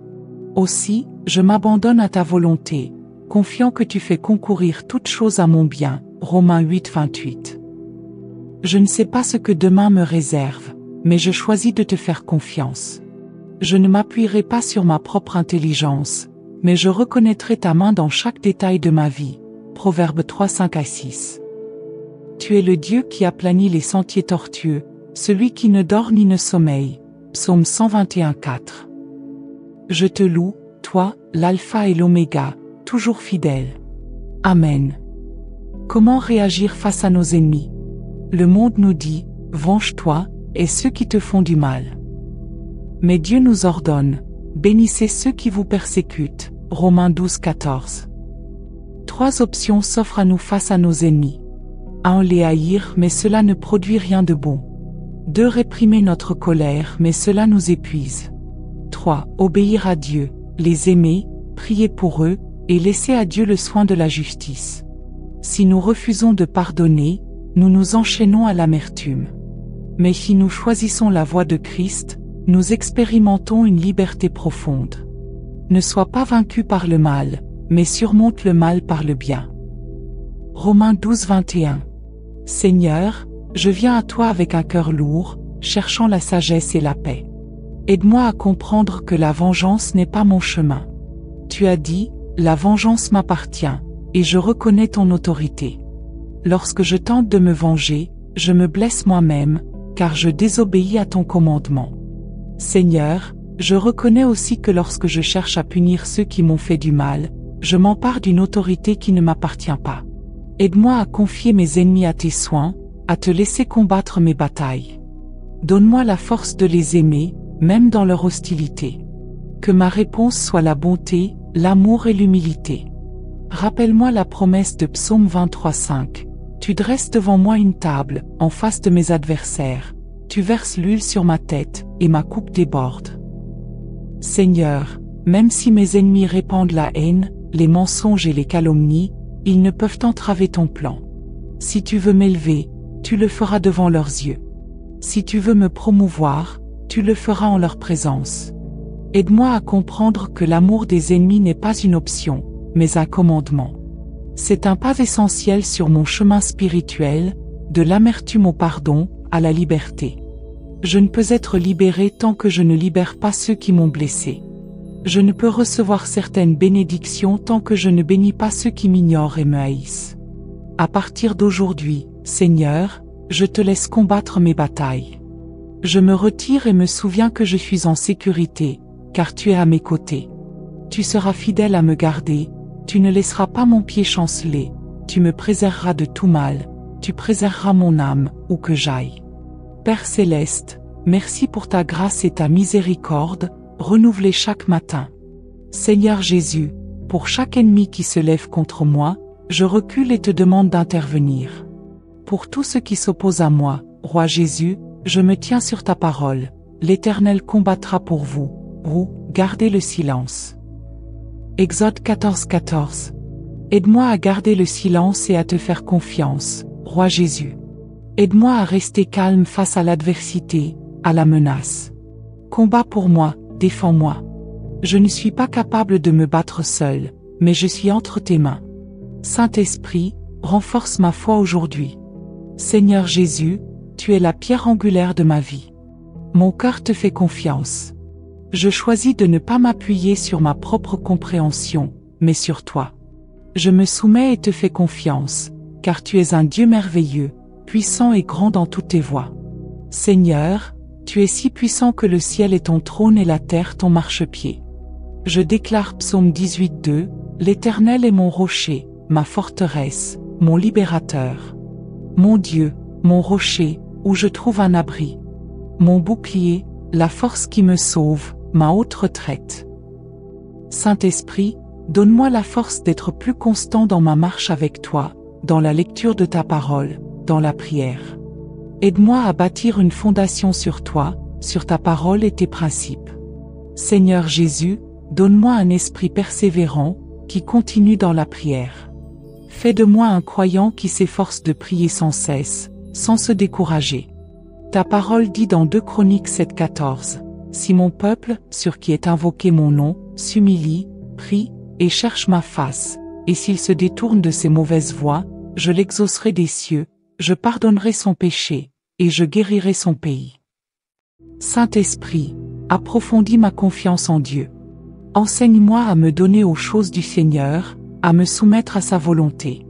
Aussi, je m'abandonne à ta volonté, confiant que tu fais concourir toutes choses à mon bien. Romains 8, 28. Je ne sais pas ce que demain me réserve, mais je choisis de te faire confiance. Je ne m'appuierai pas sur ma propre intelligence, mais je reconnaîtrai ta main dans chaque détail de ma vie. Proverbe 3, 5 à 6. Tu es le Dieu qui aplanit les sentiers tortueux, celui qui ne dort ni ne sommeille. Psaume 121, 4. Je te loue, toi, l'alpha et l'oméga, toujours fidèle. Amen. Comment réagir face à nos ennemis? Le monde nous dit, venge-toi, et ceux qui te font du mal. Mais Dieu nous ordonne, bénissez ceux qui vous persécutent. Romains 12, 14. 3 options s'offrent à nous face à nos ennemis. 1. Les haïr, mais cela ne produit rien de bon. 2. Réprimer notre colère, mais cela nous épuise. 3. Obéir à Dieu, les aimer, prier pour eux, et laisser à Dieu le soin de la justice. Si nous refusons de pardonner, nous nous enchaînons à l'amertume. Mais si nous choisissons la voie de Christ, nous expérimentons une liberté profonde. Ne sois pas vaincu par le mal, mais surmonte le mal par le bien. Romains 12, 21. Seigneur, je viens à toi avec un cœur lourd, cherchant la sagesse et la paix. Aide-moi à comprendre que la vengeance n'est pas mon chemin. Tu as dit, la vengeance m'appartient, et je reconnais ton autorité. Lorsque je tente de me venger, je me blesse moi-même, car je désobéis à ton commandement. Seigneur, je reconnais aussi que lorsque je cherche à punir ceux qui m'ont fait du mal, je m'empare d'une autorité qui ne m'appartient pas. Aide-moi à confier mes ennemis à tes soins, à te laisser combattre mes batailles. Donne-moi la force de les aimer, même dans leur hostilité. Que ma réponse soit la bonté, l'amour et l'humilité. Rappelle-moi la promesse de Psaume 23, 5. Tu dresses devant moi une table, en face de mes adversaires. Tu verses l'huile sur ma tête, et ma coupe déborde. Seigneur, même si mes ennemis répandent la haine, les mensonges et les calomnies, ils ne peuvent entraver ton plan. Si tu veux m'élever, tu le feras devant leurs yeux. Si tu veux me promouvoir, tu le feras en leur présence. Aide-moi à comprendre que l'amour des ennemis n'est pas une option, mais un commandement. C'est un pas essentiel sur mon chemin spirituel, de l'amertume au pardon, à la liberté. Je ne peux être libéré tant que je ne libère pas ceux qui m'ont blessé. Je ne peux recevoir certaines bénédictions tant que je ne bénis pas ceux qui m'ignorent et me haïssent. À partir d'aujourd'hui, Seigneur, je te laisse combattre mes batailles. Je me retire et me souviens que je suis en sécurité, car tu es à mes côtés. Tu seras fidèle à me garder, tu ne laisseras pas mon pied chanceler, tu me préserveras de tout mal, tu préserveras mon âme, où que j'aille. Père céleste, merci pour ta grâce et ta miséricorde, renouvelée chaque matin. Seigneur Jésus, pour chaque ennemi qui se lève contre moi, je recule et te demande d'intervenir. Pour tous ceux qui s'opposent à moi, Roi Jésus, je me tiens sur ta parole, l'Éternel combattra pour vous, gardez le silence. Exode 14, 14. Aide-moi à garder le silence et à te faire confiance, Roi Jésus. Aide-moi à rester calme face à l'adversité, à la menace. Combat pour moi, défends-moi. Je ne suis pas capable de me battre seul, mais je suis entre tes mains. Saint-Esprit, renforce ma foi aujourd'hui. Seigneur Jésus, tu es la pierre angulaire de ma vie. Mon cœur te fait confiance. Je choisis de ne pas m'appuyer sur ma propre compréhension, mais sur toi. Je me soumets et te fais confiance, car tu es un Dieu merveilleux, puissant et grand dans toutes tes voies. Seigneur, tu es si puissant que le ciel est ton trône et la terre ton marchepied. Je déclare Psaume 18:2, l'Éternel est mon rocher, ma forteresse, mon libérateur. Mon Dieu, mon rocher, où je trouve un abri. Mon bouclier, la force qui me sauve, ma haute retraite. Saint-Esprit, donne-moi la force d'être plus constant dans ma marche avec toi, dans la lecture de ta parole, dans la prière. Aide-moi à bâtir une fondation sur toi, sur ta parole et tes principes. Seigneur Jésus, donne-moi un esprit persévérant, qui continue dans la prière. Fais de moi un croyant qui s'efforce de prier sans cesse, sans se décourager. Ta parole dit dans 2 Chroniques 7,14, si mon peuple, sur qui est invoqué mon nom, s'humilie, prie, et cherche ma face, et s'il se détourne de ses mauvaises voies, je l'exaucerai des cieux, je pardonnerai son péché, et je guérirai son pays. Saint-Esprit, approfondis ma confiance en Dieu. Enseigne-moi à me donner aux choses du Seigneur, à me soumettre à sa volonté.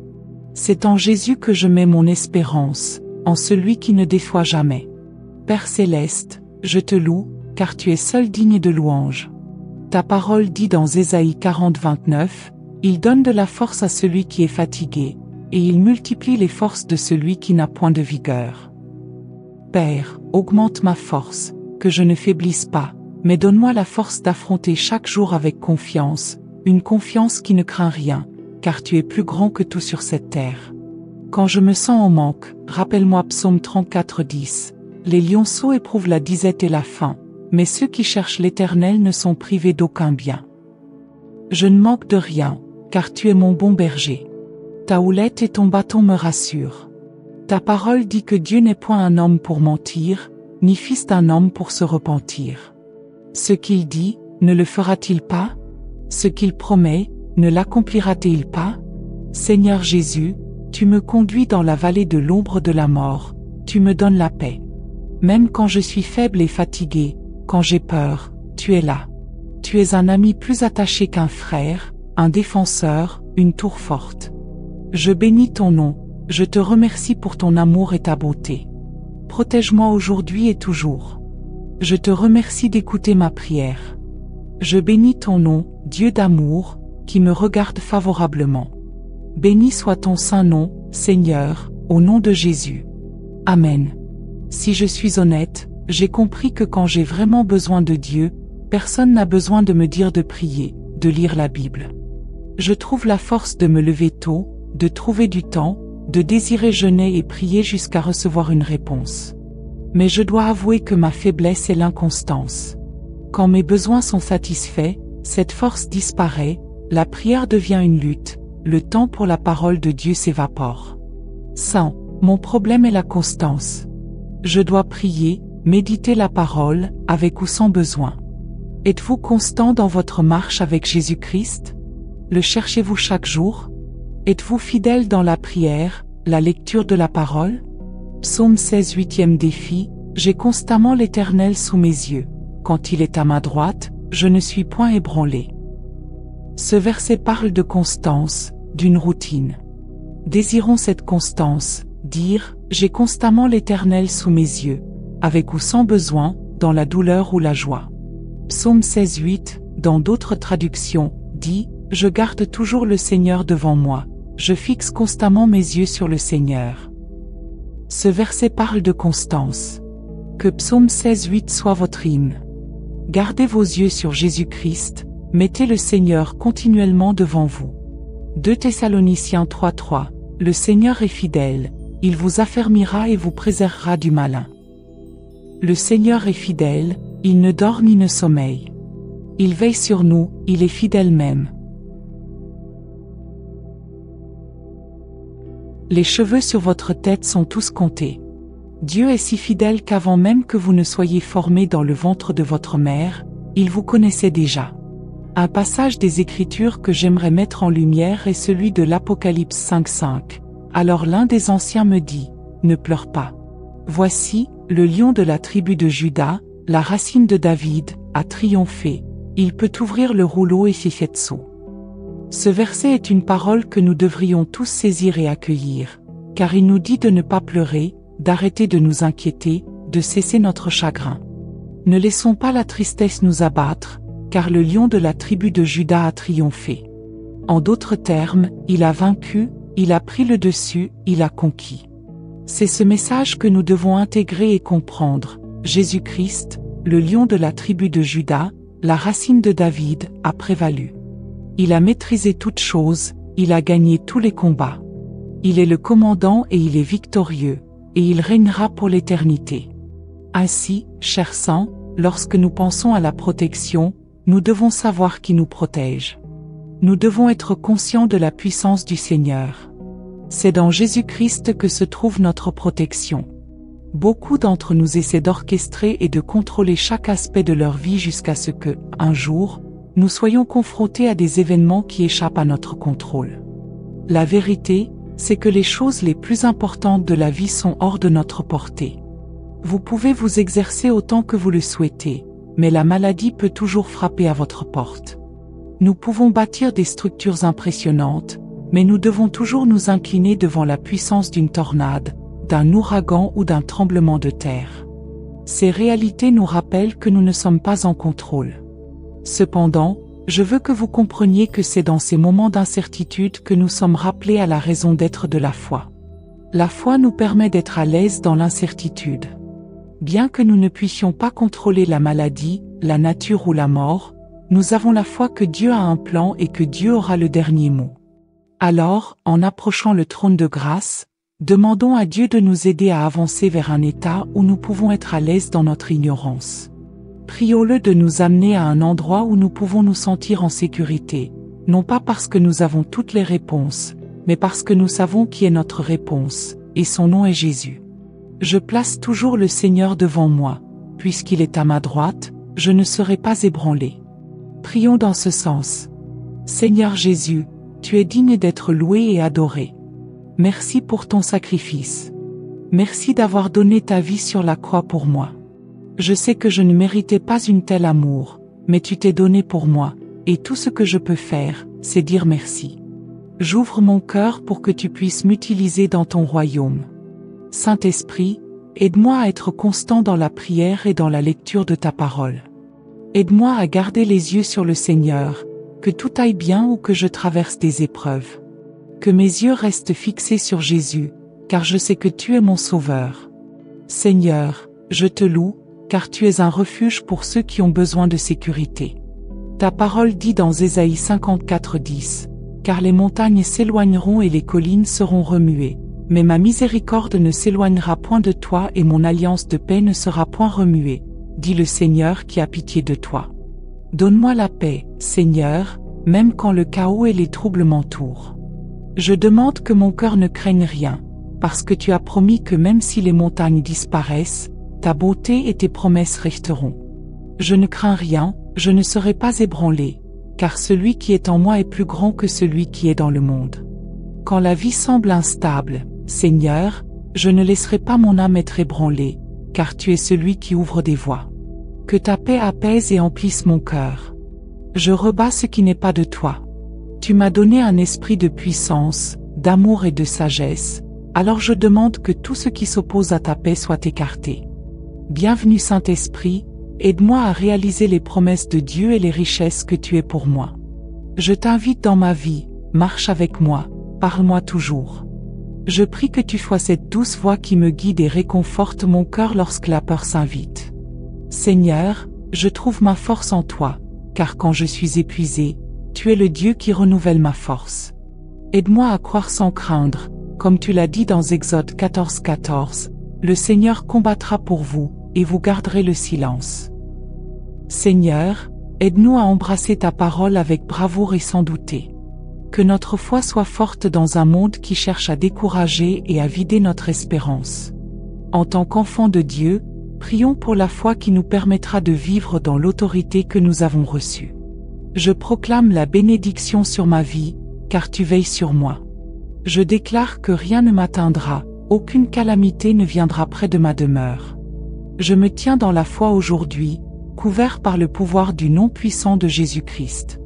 C'est en Jésus que je mets mon espérance, en celui qui ne déçoit jamais. Père céleste, je te loue, car tu es seul digne de louange. Ta parole dit dans Ésaïe 40:29, « Il donne de la force à celui qui est fatigué, et il multiplie les forces de celui qui n'a point de vigueur. » Père, augmente ma force, que je ne faiblisse pas, mais donne-moi la force d'affronter chaque jour avec confiance, une confiance qui ne craint rien, car tu es plus grand que tout sur cette terre. Quand je me sens en manque, rappelle-moi Psaume 34:10, « Les lionceaux éprouvent la disette et la faim, mais ceux qui cherchent l'Éternel ne sont privés d'aucun bien. » Je ne manque de rien, car tu es mon bon berger. Ta houlette et ton bâton me rassurent. Ta parole dit que Dieu n'est point un homme pour mentir, ni fils d'un homme pour se repentir. Ce qu'il dit, ne le fera-t-il pas? Ce qu'il promet, ne l'accomplira-t-il pas? Seigneur Jésus, tu me conduis dans la vallée de l'ombre de la mort, tu me donnes la paix. Même quand je suis faible et fatigué, quand j'ai peur, tu es là. Tu es un ami plus attaché qu'un frère, un défenseur, une tour forte. Je bénis ton nom, je te remercie pour ton amour et ta beauté. Protège-moi aujourd'hui et toujours. Je te remercie d'écouter ma prière. Je bénis ton nom, Dieu d'amour, qui me regarde favorablement. Béni soit ton saint nom, Seigneur, au nom de Jésus. Amen. Si je suis honnête, j'ai compris que quand j'ai vraiment besoin de Dieu, personne n'a besoin de me dire de prier, de lire la Bible. Je trouve la force de me lever tôt, de trouver du temps, de désirer jeûner et prier jusqu'à recevoir une réponse. Mais je dois avouer que ma faiblesse est l'inconstance. Quand mes besoins sont satisfaits, cette force disparaît, la prière devient une lutte, le temps pour la parole de Dieu s'évapore. Saint, mon problème est la constance. Je dois prier, méditer la parole, avec ou sans besoin. Êtes-vous constant dans votre marche avec Jésus-Christ? Le cherchez-vous chaque jour? Êtes-vous fidèle dans la prière, la lecture de la parole? Psaume 16, 8e défi, j'ai constamment l'Éternel sous mes yeux. Quand il est à ma droite, je ne suis point ébranlé. Ce verset parle de constance, d'une routine. Désirons cette constance, dire, j'ai constamment l'Éternel sous mes yeux, avec ou sans besoin, dans la douleur ou la joie. Psaume 16, 8, dans d'autres traductions, dit, je garde toujours le Seigneur devant moi, je fixe constamment mes yeux sur le Seigneur. Ce verset parle de constance. Que Psaume 16, 8 soit votre hymne. Gardez vos yeux sur Jésus-Christ, mettez le Seigneur continuellement devant vous. 2 Thessaloniciens 3, 3, le Seigneur est fidèle, il vous affermira et vous préservera du malin. Le Seigneur est fidèle, il ne dort ni ne sommeille. Il veille sur nous, il est fidèle même. Les cheveux sur votre tête sont tous comptés. Dieu est si fidèle qu'avant même que vous ne soyez formés dans le ventre de votre mère, il vous connaissait déjà. Un passage des Écritures que j'aimerais mettre en lumière est celui de l'Apocalypse 5:5. Alors l'un des anciens me dit, ne pleure pas. Voici, le lion de la tribu de Juda, la racine de David, a triomphé. Il peut ouvrir le rouleau et s'y fait dessous. Ce verset est une parole que nous devrions tous saisir et accueillir, car il nous dit de ne pas pleurer, d'arrêter de nous inquiéter, de cesser notre chagrin. Ne laissons pas la tristesse nous abattre, car le lion de la tribu de Juda a triomphé. En d'autres termes, il a vaincu, il a pris le dessus, il a conquis. C'est ce message que nous devons intégrer et comprendre. Jésus-Christ, le lion de la tribu de Juda, la racine de David, a prévalu. Il a maîtrisé toutes choses, il a gagné tous les combats. Il est le commandant et il est victorieux, et il régnera pour l'éternité. Ainsi, chers saints, lorsque nous pensons à la protection, nous devons savoir qui nous protège. Nous devons être conscients de la puissance du Seigneur. C'est dans Jésus-Christ que se trouve notre protection. Beaucoup d'entre nous essaient d'orchestrer et de contrôler chaque aspect de leur vie jusqu'à ce que, un jour, nous soyons confrontés à des événements qui échappent à notre contrôle. La vérité, c'est que les choses les plus importantes de la vie sont hors de notre portée. Vous pouvez vous exercer autant que vous le souhaitez, mais la maladie peut toujours frapper à votre porte. Nous pouvons bâtir des structures impressionnantes, mais nous devons toujours nous incliner devant la puissance d'une tornade, d'un ouragan ou d'un tremblement de terre. Ces réalités nous rappellent que nous ne sommes pas en contrôle. Cependant, je veux que vous compreniez que c'est dans ces moments d'incertitude que nous sommes rappelés à la raison d'être de la foi. La foi nous permet d'être à l'aise dans l'incertitude. Bien que nous ne puissions pas contrôler la maladie, la nature ou la mort, nous avons la foi que Dieu a un plan et que Dieu aura le dernier mot. Alors, en approchant le trône de grâce, demandons à Dieu de nous aider à avancer vers un état où nous pouvons être à l'aise dans notre ignorance. Prions-le de nous amener à un endroit où nous pouvons nous sentir en sécurité, non pas parce que nous avons toutes les réponses, mais parce que nous savons qui est notre réponse, et son nom est Jésus. Je place toujours le Seigneur devant moi, puisqu'il est à ma droite, je ne serai pas ébranlé. Prions dans ce sens. Seigneur Jésus, tu es digne d'être loué et adoré. Merci pour ton sacrifice. Merci d'avoir donné ta vie sur la croix pour moi. Je sais que je ne méritais pas une telle amour, mais tu t'es donné pour moi, et tout ce que je peux faire, c'est dire merci. J'ouvre mon cœur pour que tu puisses m'utiliser dans ton royaume. Saint-Esprit, aide-moi à être constant dans la prière et dans la lecture de ta parole. Aide-moi à garder les yeux sur le Seigneur, que tout aille bien ou que je traverse des épreuves. Que mes yeux restent fixés sur Jésus, car je sais que tu es mon Sauveur. Seigneur, je te loue, car tu es un refuge pour ceux qui ont besoin de sécurité. Ta parole dit dans Ésaïe 54:10, « Car les montagnes s'éloigneront et les collines seront remuées, mais ma miséricorde ne s'éloignera point de toi et mon alliance de paix ne sera point remuée, dit le Seigneur qui a pitié de toi. Donne-moi la paix, Seigneur, même quand le chaos et les troubles m'entourent. Je demande que mon cœur ne craigne rien, parce que tu as promis que même si les montagnes disparaissent, ta beauté et tes promesses resteront. Je ne crains rien, je ne serai pas ébranlé, car celui qui est en moi est plus grand que celui qui est dans le monde. Quand la vie semble instable, Seigneur, je ne laisserai pas mon âme être ébranlée, car tu es celui qui ouvre des voies. Que ta paix apaise et emplisse mon cœur. Je rebats ce qui n'est pas de toi. Tu m'as donné un esprit de puissance, d'amour et de sagesse, alors je demande que tout ce qui s'oppose à ta paix soit écarté. Bienvenue Saint-Esprit, aide-moi à réaliser les promesses de Dieu et les richesses que tu es pour moi. Je t'invite dans ma vie, marche avec moi, parle-moi toujours. Je prie que tu sois cette douce voix qui me guide et réconforte mon cœur lorsque la peur s'invite. Seigneur, je trouve ma force en toi, car quand je suis épuisé, tu es le Dieu qui renouvelle ma force. Aide-moi à croire sans craindre, comme tu l'as dit dans Exode 14:14, le Seigneur combattra pour vous, et vous garderez le silence. Seigneur, aide-nous à embrasser ta parole avec bravoure et sans douter. Que notre foi soit forte dans un monde qui cherche à décourager et à vider notre espérance. En tant qu'enfants de Dieu, prions pour la foi qui nous permettra de vivre dans l'autorité que nous avons reçue. Je proclame la bénédiction sur ma vie, car tu veilles sur moi. Je déclare que rien ne m'atteindra, aucune calamité ne viendra près de ma demeure. Je me tiens dans la foi aujourd'hui, couvert par le pouvoir du nom puissant de Jésus-Christ.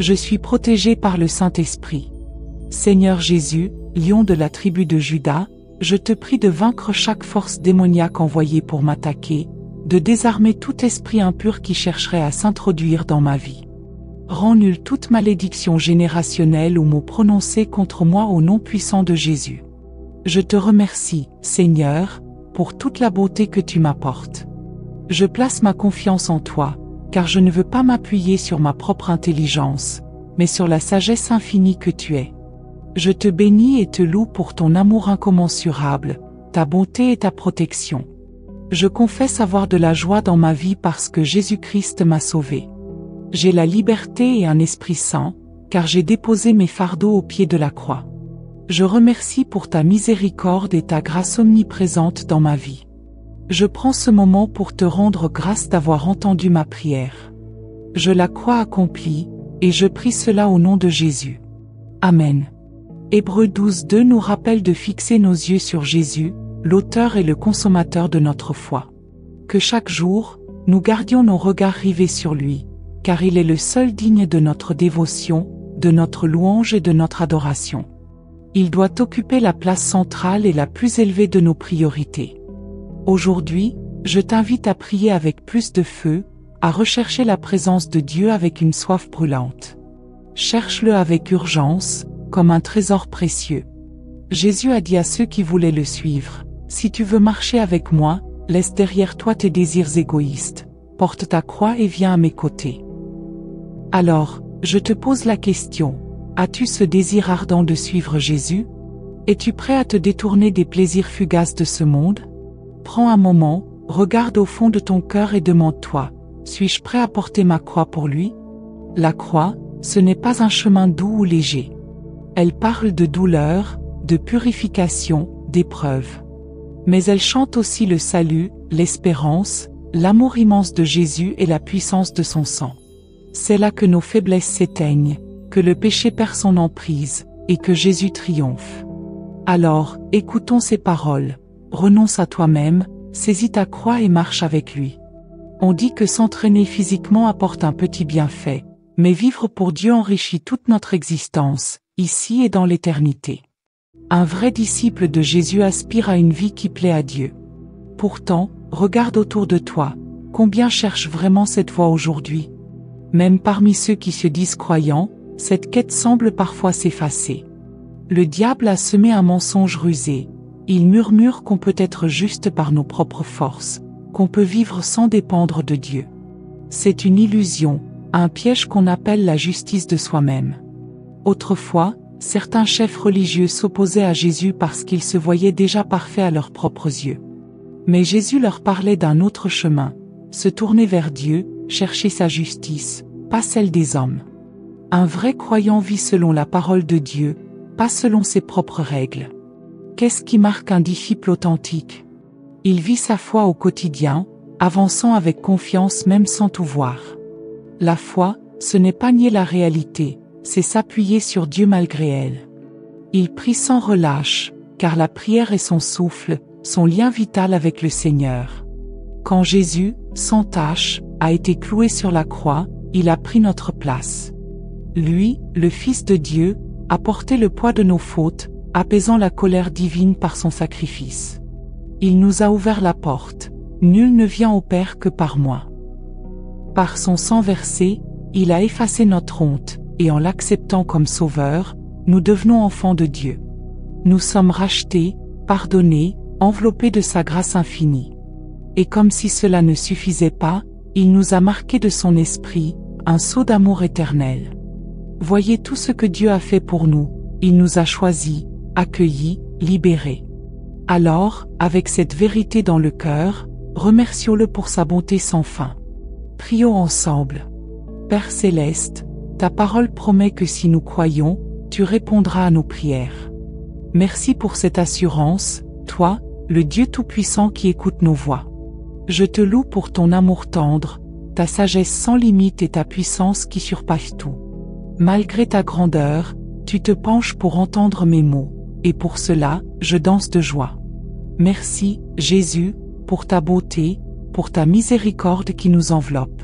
Je suis protégé par le Saint-Esprit. Seigneur Jésus, lion de la tribu de Juda, je te prie de vaincre chaque force démoniaque envoyée pour m'attaquer, de désarmer tout esprit impur qui chercherait à s'introduire dans ma vie. Rends nulle toute malédiction générationnelle ou mot prononcé contre moi au nom puissant de Jésus. Je te remercie, Seigneur, pour toute la beauté que tu m'apportes. Je place ma confiance en toi, car je ne veux pas m'appuyer sur ma propre intelligence, mais sur la sagesse infinie que tu es. Je te bénis et te loue pour ton amour incommensurable, ta bonté et ta protection. Je confesse avoir de la joie dans ma vie parce que Jésus-Christ m'a sauvé. J'ai la liberté et un esprit saint, car j'ai déposé mes fardeaux au pied de la croix. Je remercie pour ta miséricorde et ta grâce omniprésente dans ma vie. Je prends ce moment pour te rendre grâce d'avoir entendu ma prière. Je la crois accomplie, et je prie cela au nom de Jésus. Amen. Hébreux 12:2 nous rappelle de fixer nos yeux sur Jésus, l'auteur et le consommateur de notre foi. Que chaque jour, nous gardions nos regards rivés sur lui, car il est le seul digne de notre dévotion, de notre louange et de notre adoration. Il doit occuper la place centrale et la plus élevée de nos priorités. Aujourd'hui, je t'invite à prier avec plus de feu, à rechercher la présence de Dieu avec une soif brûlante. Cherche-le avec urgence, comme un trésor précieux. Jésus a dit à ceux qui voulaient le suivre, « Si tu veux marcher avec moi, laisse derrière toi tes désirs égoïstes, porte ta croix et viens à mes côtés. » Alors, je te pose la question, as-tu ce désir ardent de suivre Jésus? Es-tu prêt à te détourner des plaisirs fugaces de ce monde? Prends un moment, regarde au fond de ton cœur et demande-toi, suis-je prêt à porter ma croix pour lui? La croix, ce n'est pas un chemin doux ou léger. Elle parle de douleur, de purification, d'épreuve. Mais elle chante aussi le salut, l'espérance, l'amour immense de Jésus et la puissance de son sang. C'est là que nos faiblesses s'éteignent, que le péché perd son emprise, et que Jésus triomphe. Alors, écoutons ces paroles, renonce à toi-même, saisis ta croix et marche avec lui. On dit que s'entraîner physiquement apporte un petit bienfait, mais vivre pour Dieu enrichit toute notre existence, ici et dans l'éternité. Un vrai disciple de Jésus aspire à une vie qui plaît à Dieu. Pourtant, regarde autour de toi, combien cherchent vraiment cette voie aujourd'hui? Même parmi ceux qui se disent croyants, cette quête semble parfois s'effacer. Le diable a semé un mensonge rusé. Il murmure qu'on peut être juste par nos propres forces, qu'on peut vivre sans dépendre de Dieu. C'est une illusion, un piège qu'on appelle la justice de soi-même. Autrefois, certains chefs religieux s'opposaient à Jésus parce qu'ils se voyaient déjà parfaits à leurs propres yeux. Mais Jésus leur parlait d'un autre chemin, se tourner vers Dieu, chercher sa justice, pas celle des hommes. Un vrai croyant vit selon la parole de Dieu, pas selon ses propres règles. Qu'est-ce qui marque un disciple authentique? Il vit sa foi au quotidien, avançant avec confiance même sans tout voir. La foi, ce n'est pas nier la réalité, c'est s'appuyer sur Dieu malgré elle. Il prie sans relâche, car la prière est son souffle, son lien vital avec le Seigneur. Quand Jésus, sans tache, a été cloué sur la croix, il a pris notre place. Lui, le Fils de Dieu, a porté le poids de nos fautes, apaisant la colère divine par son sacrifice. Il nous a ouvert la porte, nul ne vient au Père que par moi. Par son sang versé, il a effacé notre honte, et en l'acceptant comme sauveur, nous devenons enfants de Dieu. Nous sommes rachetés, pardonnés, enveloppés de sa grâce infinie. Et comme si cela ne suffisait pas, il nous a marqués de son esprit, un sceau d'amour éternel. Voyez tout ce que Dieu a fait pour nous, il nous a choisis, accueillis, libérés. Alors, avec cette vérité dans le cœur, remercions-le pour sa bonté sans fin. Prions ensemble. Père céleste, ta parole promet que si nous croyons, tu répondras à nos prières. Merci pour cette assurance, toi, le Dieu Tout-Puissant qui écoute nos voix. Je te loue pour ton amour tendre, ta sagesse sans limite et ta puissance qui surpasse tout. Malgré ta grandeur, tu te penches pour entendre mes mots, et pour cela, je danse de joie. Merci, Jésus, pour ta beauté, pour ta miséricorde qui nous enveloppe.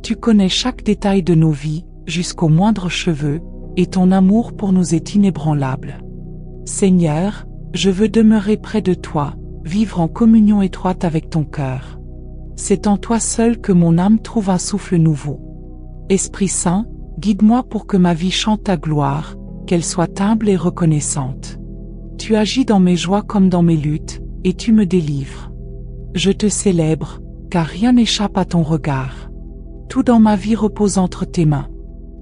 Tu connais chaque détail de nos vies, jusqu'aux moindres cheveux, et ton amour pour nous est inébranlable. Seigneur, je veux demeurer près de toi, vivre en communion étroite avec ton cœur. C'est en toi seul que mon âme trouve un souffle nouveau. Esprit Saint, guide-moi pour que ma vie chante ta gloire, qu'elle soit humble et reconnaissante. Tu agis dans mes joies comme dans mes luttes, et tu me délivres. Je te célèbre, car rien n'échappe à ton regard. Tout dans ma vie repose entre tes mains.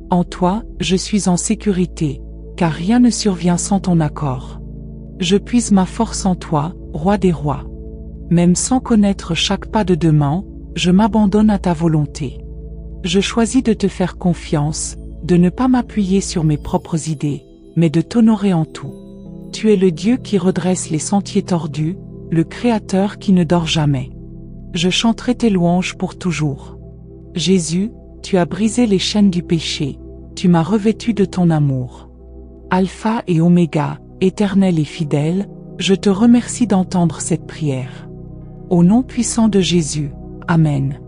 En toi, je suis en sécurité, car rien ne survient sans ton accord. Je puise ma force en toi, roi des rois. Même sans connaître chaque pas de demain, je m'abandonne à ta volonté. Je choisis de te faire confiance, de ne pas m'appuyer sur mes propres idées, mais de t'honorer en tout. Tu es le Dieu qui redresse les sentiers tordus, le Créateur qui ne dort jamais. Je chanterai tes louanges pour toujours. Jésus, tu as brisé les chaînes du péché, tu m'as revêtu de ton amour. Alpha et Oméga, éternel et fidèle, je te remercie d'entendre cette prière. Au nom puissant de Jésus, Amen.